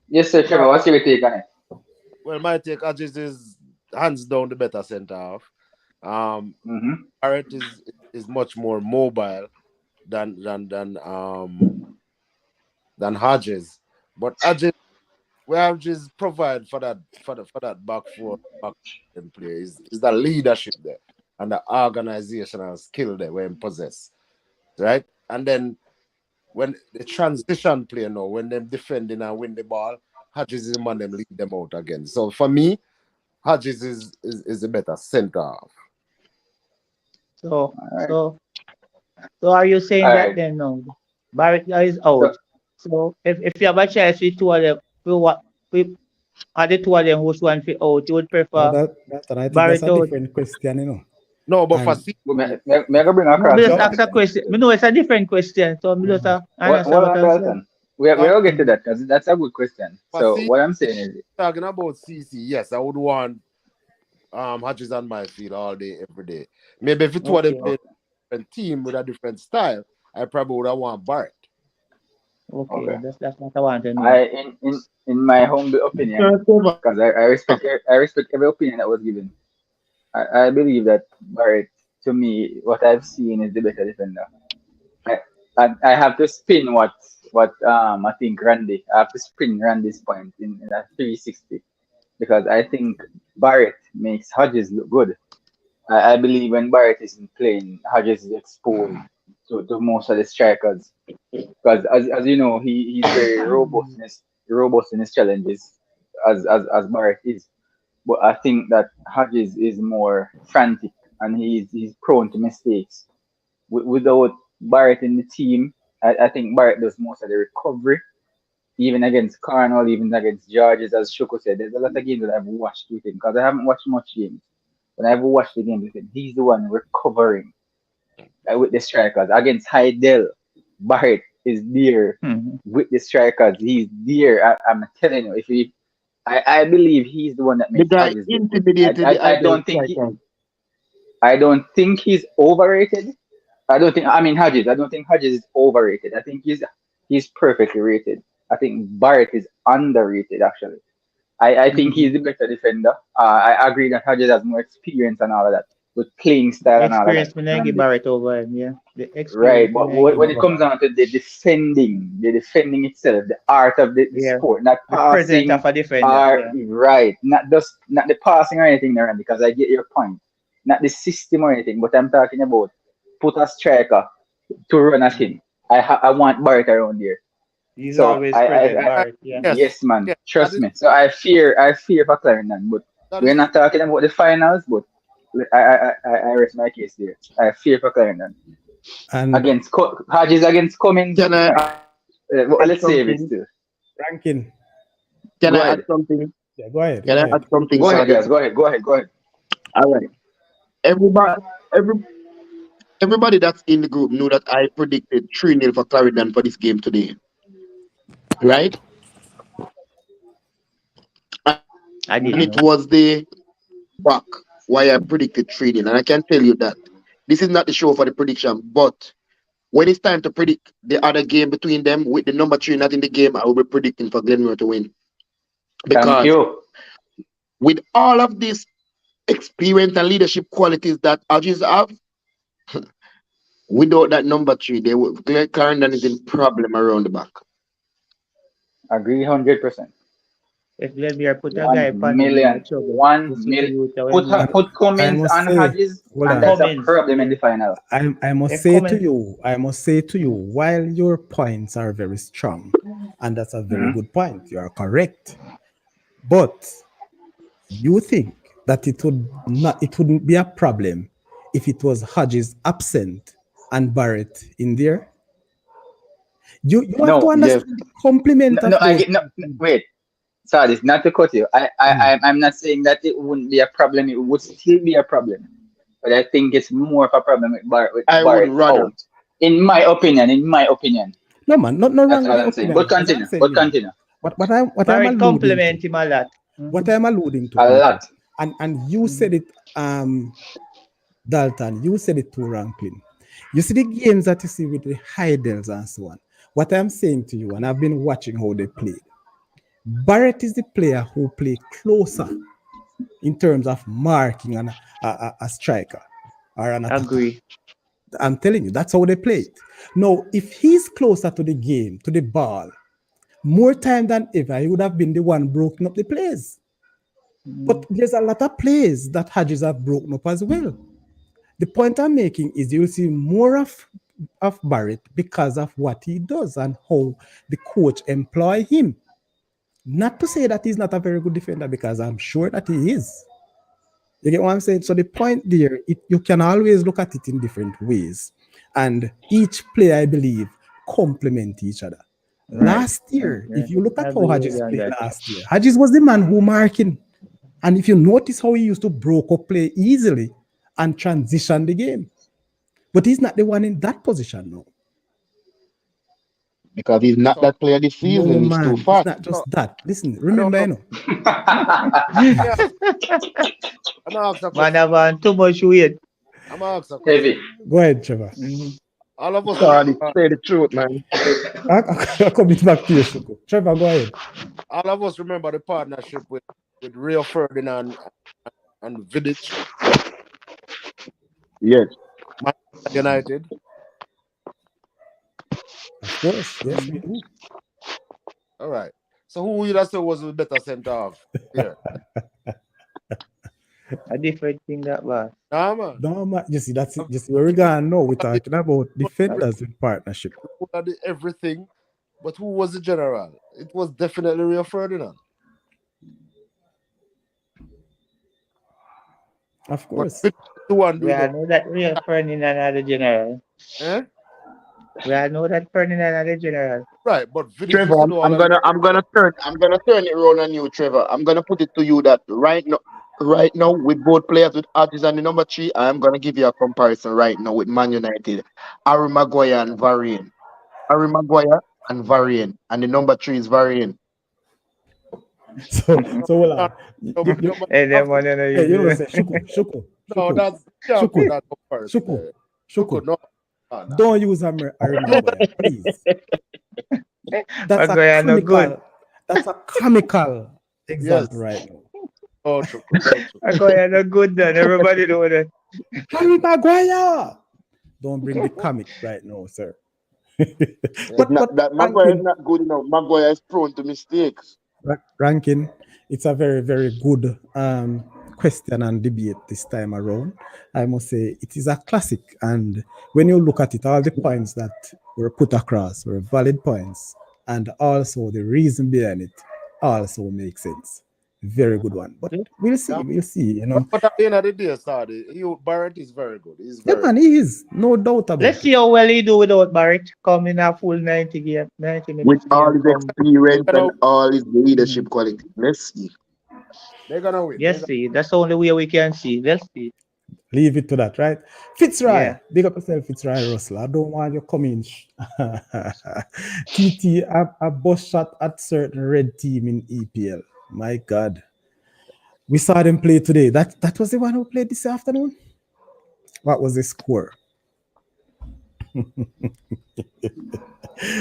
Yes, sir, Trevor. no. What's your take on it? Well, my take Ajis is hands down the better centre half. Mm-hmm. Barrett is much more mobile than Hodges, but Hodges provide for that back end play is the leadership there and the organizational skill there when possess, right? And then when the transition play now, when them defending and win the ball, Hodges is the man them lead them out again. So for me, Hodges is a better centre half. So All right. so So are you saying All that right. then no? Barrett now is So out. So if you have a choice with two of them, we what we are the two of them who's one for out, you would Now prefer that and I think that's Barrett a out. different question, No, but for And City, me I go bring No, me across just this no, ask a point. question. Me know it's a different question, so me just What understand what on I'm saying. Dalton? We'll get to talking, that because that's a good question. for So City, what I'm saying is, talking about CC, yes, I would want Hodges on my field all day, every day. Maybe if it was a Okay, okay, different team with a different style, I probably would have want Barrett. okay, okay. that's what I want to know. In my humble opinion, Third cover. because I respect every opinion that was given. I believe that Barrett, to me, what I've seen is the better defender. I I have to spin what I think Randy. I have to spin Randy's point in a 360 because I think Barrett makes Hodges look good. I believe when Barrett isn't playing, Hodges is exposed to most of the strikers because as you know he's very robust in his challenges as Barrett is. But I think that Hodges is more frantic and he's prone to mistakes. Without Barrett in the team, I think Barrett does most of the recovery, even against Carnell, even against Georges, as Shoko said. There's a lot of games that I've watched with him because I haven't watched much games. When I've watched the game with him, he's the one recovering with the strikers. Against Heidel, Barrett is there Mhm. with the strikers. He's there. I'm telling you, if he, I believe he's the one that The makes guy Hodges look good. intimidated the I ideal don't think striker. I don't think he's overrated. I don't think. I mean Hodges. I don't think Hodges is overrated. I think he's perfectly rated. I think Barrett is underrated actually. I think Mhm. he's the better defender. I agree that Hodges has more experience and all of that with playing style and all of that. Experience me not give Randy. Barrett over him, yeah. The Right, experience me but not give when him it over comes him. down to the defending itself, the art of the Yeah. sport, not The presence passing, of a defender, or yeah. right, not the passing or anything there, because I get your point. Not the system or anything, but I'm talking about put a striker to run at Mhm. him. I want Barrett around there. He's So always present, Barrett, yeah. Yes, yes, man, yes, that trust is me. So I fear for Clarendon, but that we're is not talking about the finals. But I rest my case there. I fear for Clarendon and against Hodges against Cummins. Can I Well, add let's save it something? still. ranking. Can Go I add ahead. something? Yeah, go ahead, Can go I ahead. add something, Go ahead, Sergeant? guys. Go ahead. Go ahead. Go ahead. All right. Everybody, every, everybody that's in the group knew that I predicted 3-0 for Clarendon for this game today, right? I And didn't it know. was the back why I predicted 3-0. And I can tell you that this is not the show for the prediction, but when it's time to predict the other game between them with the number 3 not in the game, I will be predicting for Glenmuir to win. Thank Because you. with all of these experience and leadership qualities that Archie's have, without that number 3, Clarendon is in problem around the back. Agree 100%. If Glenmuir put a guy One upon him in a million. trouble, One the city million. youth will Put win. And put I Cummins must and say, Hodges, hold and on. that's a Cummins, problem in yeah. the final. I must If say to Cummins, you, I must say to you, mm, while your points are very strong, and that's a very Hmm. good point, you are correct. But you think that it wouldn't be a problem if it was Hodges absent and Barrett in there? You have to No, Yes. understand the complement no, of I those get no. two teams. Wait, sorry, not to cut you. Mm. I'm not saying that it wouldn't be a problem. It would still be a problem, but I think it's more of a problem with I would Barrett rather. out. In my opinion. In my opinion. No man, not no That's wrong with all the I'm saying. But opinion. As I'm continue. saying, But continue. what I'm Barrett alluding to, compliment him a lot. what Mhm. I'm alluding to, A people, lot. and you said Mhm. it, Dalton, you said it too, Ranklin. You see the games that you see with the Heidels and so on. What I'm saying to you, and I've been watching how they played. Barrett is the player who play closer in terms of marking a striker or an attacker. Agree. I'm telling you, that's how they play it. Now, if he's closer to the game, to the ball, more time than ever, he would have been the one broken up the plays. But Mhm. there's a lot of plays that Hodges have broken up as well. The point I'm making is you'll see more of Barrett because of what he does and how the coach employ him. Not to say that he's not a very good defender, because I'm sure that he is. You get what I'm saying? So the point there, you can always look at it in different ways. And each player, I believe, complement each other. Right. Last year, Yeah. if you look I at how agree with Hodges you on played that. last year, Hodges was the man who marking. And if you notice how he used to broke up play easily and transition the game. But he's not the one in that position now. Because he's not So that player this No, season. He's too man, it's fat. not so just that. Listen, I don't remember, know. you know. Yeah, I'm gonna ask a Man question. have on too much weight. I'm gonna ask a question. Heavy. Go ahead, Trevor. Mhm. All of us Sorry, remember. say the truth, man. I'll come back to you, Shuko. Trevor, go ahead. All of us remember the partnership with Rio Ferdinand and Vidic, Yes. Manchester United. Of course, yes, we Mhm. do. All right. So who would you say was the better centre half here? A different thing that was. Nah, man. No, man, you see, that's it. Of- You see, where we're going now, we're talking about every- defenders with partnership. who had everything, but who was the general? It was definitely Rio Ferdinand. Of But course. Vidic is the one We doing all it. know that real Ferdinand are the general. Eh? We all know that Ferdinand are the general. Right, but Vidic Trevor, used to do all of I'm gonna turn it around on you, Trevor. I'm gonna put it to you that right now, with both players with Artis and the number three, I'm gonna give you a comparison right now with Man United, Harry Maguire and Varian. Harry Maguire and Varian, and the number three is Varian. So well, you, number Hey, them after. one you know hey, you know, easy. say, No, Shuko, that's you can't put Shuko, that comparison Shuko, there. Shuko. No, no. Don't use Harry Maguire, please. That's a Maguire no good. comical. That's a comical Yes. example right now. Oh, true. Oh, true. Maguire no good then. Everybody know that. Harry Maguire. Don't bring the comic right now, sir. It's not that Maguire is Rankin, not good enough. Maguire is prone to mistakes. Rankin, it's a very, very good question and debate this time around. I must say it is a classic, and when you look at it, all the points that were put across were valid points, and also the reason behind it also makes sense. Very good one, but we'll see. Yeah. We'll see. You know, But at the end of the day, Sadi, Barrett is very good. He's yeah, very man, good. he is no doubt about Let's it. see how well he do without Barrett. Come in a full 90 game, 90 With minutes all game. his Come. experience They're and gonna, all his leadership Mhm. qualities. Let's see. they're gonna win. Yes, see. That's the only way we can see. Let's see. Leave it to that, right? Fitzroy, Yeah. big up yourself, Fitzroy Russell. I don't want you coming. TT, a bus shot at certain red team in EPL. My God. We saw them play today. That was the one who played this afternoon. What was the score?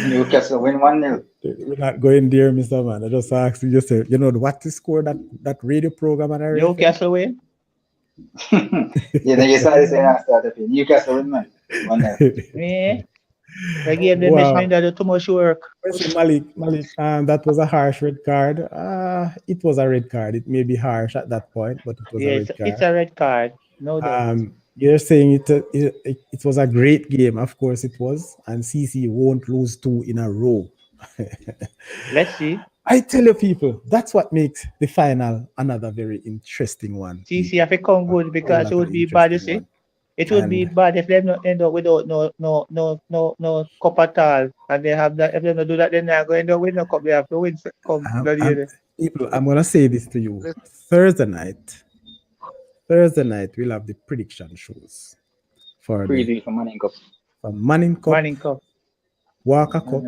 Newcastle win 1-0. We're not going there, Mr. Man. I just asked you yourself, you know, what the score that radio program on our FM? Newcastle win. Yeah, then you started saying I started playing. Newcastle win, man. 1-0. Yeah. I gave them Wow. measurement that do too much work. Listen, Malik, that was a harsh red card. It was a red card. It may be harsh at that point, but it was Yeah, a it's, red it's card. a red card. No doubt. You're saying it was a great game. Of course it was. And CC won't lose two in a row. Let's see. I tell you, people, that's what makes the final another very interesting one. CC have to come good because it would be bad, you see. It would be bad if they not end up without no cup at all. And they have that. If they don't do that, then they're going to win the cup. They have to win come bloody year. People, I'm gonna say this to you. Thursday night, we'll have the prediction shows for Preview for Manning Cup. Manning Cup, Manning Cup. Walker Cup,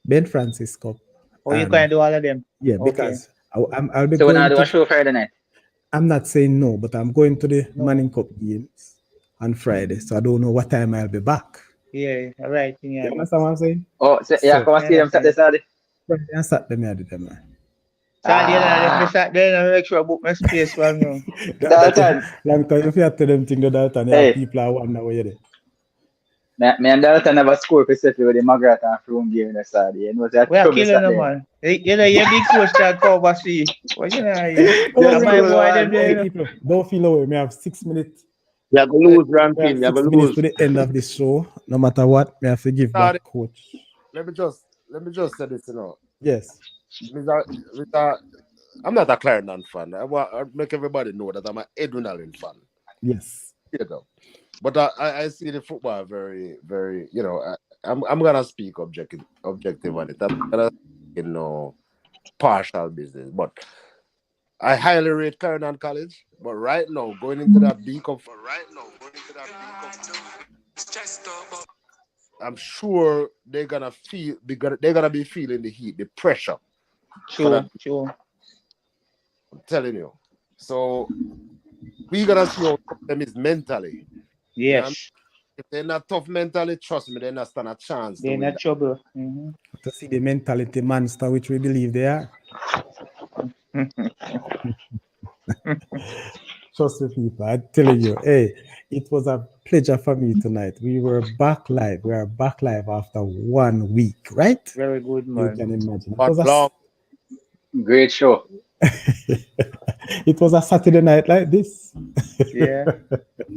Ben Francis Cup. Oh, you can do all of them. Yeah, Okay. because I'll be So we're going not doing to. a show Friday night. I'm not saying no, but I'm going to the No. Manning Cup games on Friday, so I don't know what time I'll be back. Yeah, all right. You Yeah. understand what I'm saying? Oh, so, yeah, So- come and see them Saturday, Saturday. Friday and Saturday, I did them, man. Saturday night, if Saturday, I make sure I book my space for me. Dalton. Long time if you have to them thing the Dalton, yeah, Hey. people are wondering where you're there. Me and Dalton never scored for settle with the Margaret and Froome game on Saturday. You know, that We are trouble killing them, Saturday. man. You know, you big coach that cover see. What you know? You Don't my feel boy, away, them there. people. Don't feel away. We have 6 minutes. You are going to lose, We have Rankin. You are 6 going to minutes lose. to the end of this show. No matter what, we have to give Sorry. back coach. Let me just say this, Yes. I'm not a Clarendon fan. I make everybody know that I'm an Edwin Allen fan. Yes. You know. But I see the football very, very, I'm gonna speak objective on it. I'm not gonna partial business. But I highly rate Clarendon College. But right now, going into that B Cup, I'm sure they're gonna be feeling the heat, the pressure for that. True, true. I'm telling you. So we gonna see how tough them is mentally. You know what I mean? Yes. If they're not tough mentally, trust me, they're not stand a chance to They're in win a that. trouble. To see the mentality monster which we believe they are. Trust me, people. I'm telling you, hey, it was a pleasure for me tonight. We were back live. We are back live after 1 week, right? Very good, You man. can imagine. But long Great show. It was a Saturday night like this. Yeah.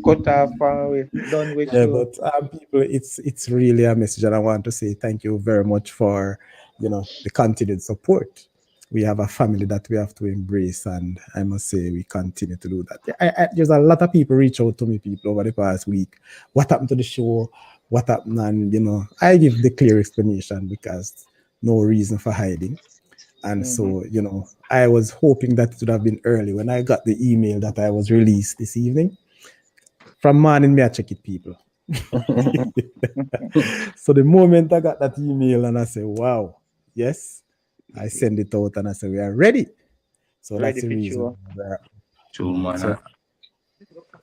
Cut off far away. Done with Yeah, show. but people, it's really a message, and I want to say thank you very much for the continued support. We have a family that we have to embrace, and I must say we continue to do that. There's a lot of people reach out to me, people over the past week. What happened to the show? What happened? And I give the clear explanation because no reason for hiding. And Mm-hmm. so, I was hoping that it would have been early when I got the email that I was released this evening. From morning, me I check it, people. So the moment I got that email and I say, wow, yes, I send it out and I say, we are ready. So Ready that's the for reason show. where, True, man. so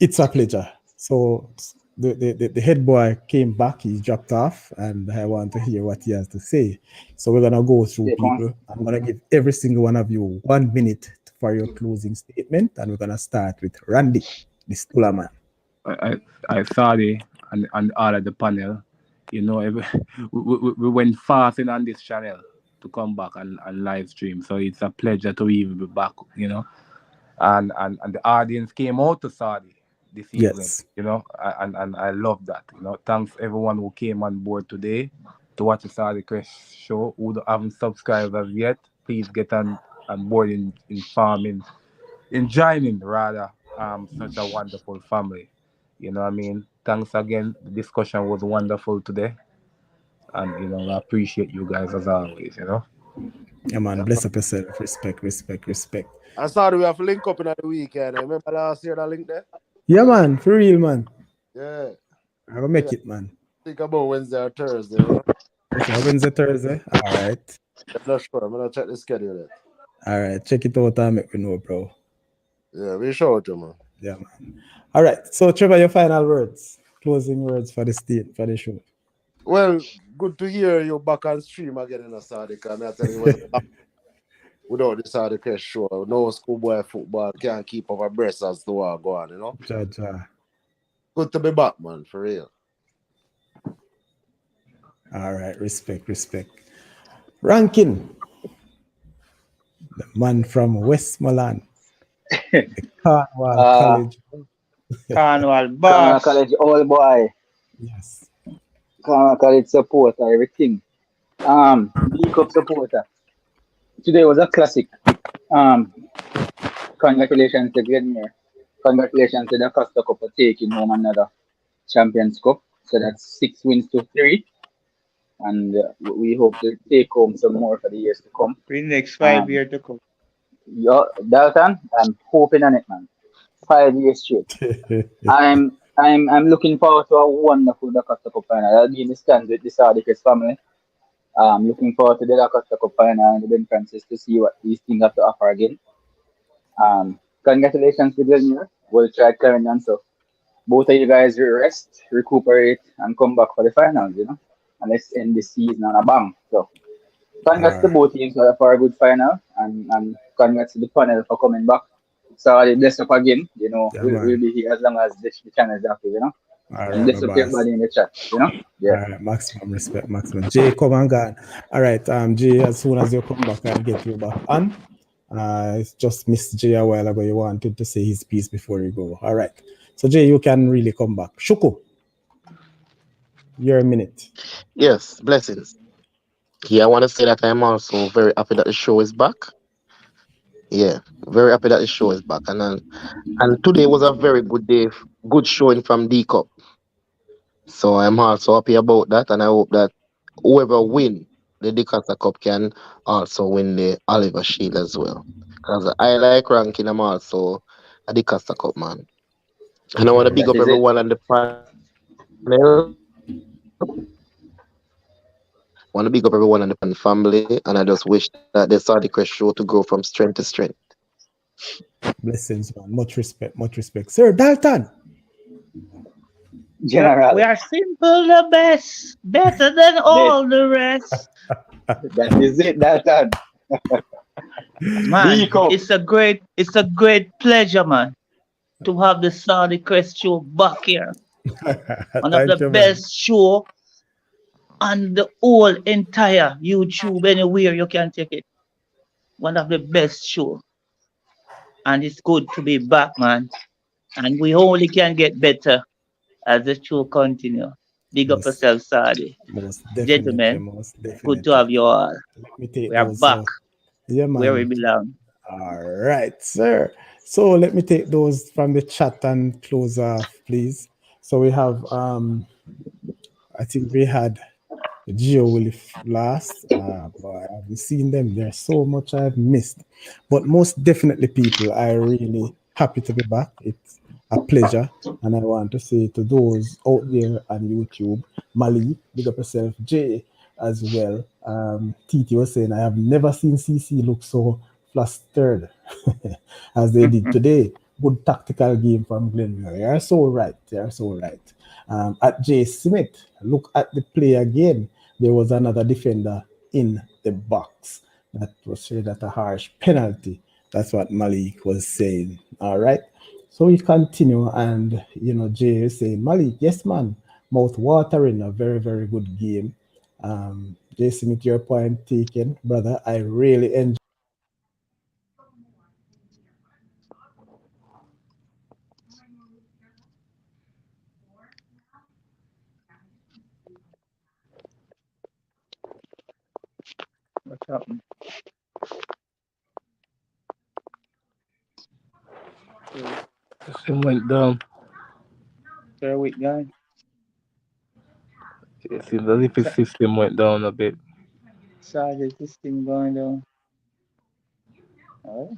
it's a pleasure. So the head boy came back, he dropped off, and I want to hear what he has to say. So we're gonna go through Take on. people. I'm gonna give every single one of you 1 minute for your closing statement, and we're gonna start with Randy, the Stula man. I, I saw and all of the panel. Every, we went fasting on this channel to come back and live stream. So it's a pleasure to even be back, and the audience came out to Saudi this evening, Yes. and I love that. Thanks everyone who came on board today to watch the Saudi Crash show. Who haven't subscribed as yet, please get on board in farming, in joining rather such a wonderful family. You know what I mean? Thanks again. The discussion was wonderful today. And I appreciate you guys as always. Yeah, man, bless up yourself. Respect, respect, respect. I saw we have to link up in the weekend. Remember last year that link there? Yeah, man, for real, man. Yeah. I will I think make it, man. think about Wednesday or Thursday. Okay, Wednesday, Thursday. All right. I'm not sure. I'm gonna check the schedule yet. All right. Check it out and make me know, bro. Yeah, we show it to man. Yeah, man. All right. So, Trevor, your final words, closing words for the state, for the show. Well, good to hear you back on stream again in a Saudi. Cause I tell you, it was without the Saudi Crest show, no schoolboy football can't keep up abreast as to what go on. Ja, ja. Good to be back, man, for real. All right. Respect, respect. Ranking, the man from Westmoreland, the Cornwall Uh, College. Carnival Corner boss. College all boy. Yes. Corner College supporter, everything. B Cup supporter. Today was a classic. Um, Congratulations to Glenmuir. Congratulations to the Costa Cup for taking home another Champions Cup. So that's 6 wins to 3. And we hope to take home some more for the years to come. For the next 5 years Um, to come. yeah, Dalton, I'm hoping on it, man. 5 years straight. I'm looking forward to a wonderful Da Costa Cup final. I'll be in the stands with the Sardicus family. Looking forward to the Da Costa Cup final and the Ben Francis to see what these things have to offer again. Congratulations to Glenmuir. We'll try carrying on. So both of you guys rest, recuperate, and come back for the finals. And let's end the season on a bang. So All congrats to right. both teams for a good final, and congrats to the panel for coming back. So bless up again. Yeah, We'll man. be here as long as the channel is active. All And right, my bless up boss. everybody in the chat. All Yeah. right, maximum respect, maximum. Jay, come and gone. All right, Jay, as soon as you come back, I'll get you back on. It's just missed Jay a while ago. You wanted to say his piece before you go. All right. So, Jay, you can really come back. Shuko, you're a minute. Yes, blessings. Yeah, I want to say that I'm also very happy that the show is back. Yeah, very happy that the show is back. And today was a very good day, good showing from D Cup. So I'm also happy about that, and I hope that whoever win the Decathlon Cup can also win the Oliver Shield as well. Because I like ranking, I'm also a Decathlon Cup man. And I want to big That up is it. everyone on the panel. Want to big up everyone on the pan family, and I just wish that the Saudi Crest show to go from strength to strength. Blessings, man. Much respect, much respect. Sir Dalton. We General. are simple the best, better than That, all the rest. that is it, that done. Man, Biko. it's a great pleasure, man, to have the Saudi Crest show back here. One of the Thank you, man. best show on the whole entire YouTube anywhere you can take it. One of the best show. And it's good to be back, man. And we only can get better as the show continue. Big up Most, yourself, Saudi. most definitely, Gentlemen, most good to definitely. have you all. Let me take We are those. back Yeah, where we man. belong. All right, sir. So let me take those from the chat and close off, please. So we have, I think we had Geo Wilf last, but I haven't seen them. There's so much I've missed. But most definitely, people, I really happy to be back. It's a pleasure. And I want to say to those out there on YouTube, Mali, big up yourself, Jay as well. TT was saying, I have never seen CC look so flustered as they did today. Good tactical game from Glenmuir. You are so right. You are so right. At Jay Smith, look at the play again. There was another defender in the box. That was straight at a harsh penalty. That's what Malik was saying. All right. So we continue, and Jay is saying, Malik, yes, man, mouth watering, a very, very good game. Jay Smith, your point taken, brother. I really enjoy. What's happening? System went down. Fair week, guys. It seems as if his system went down a bit. Sorry, this thing going down. All right.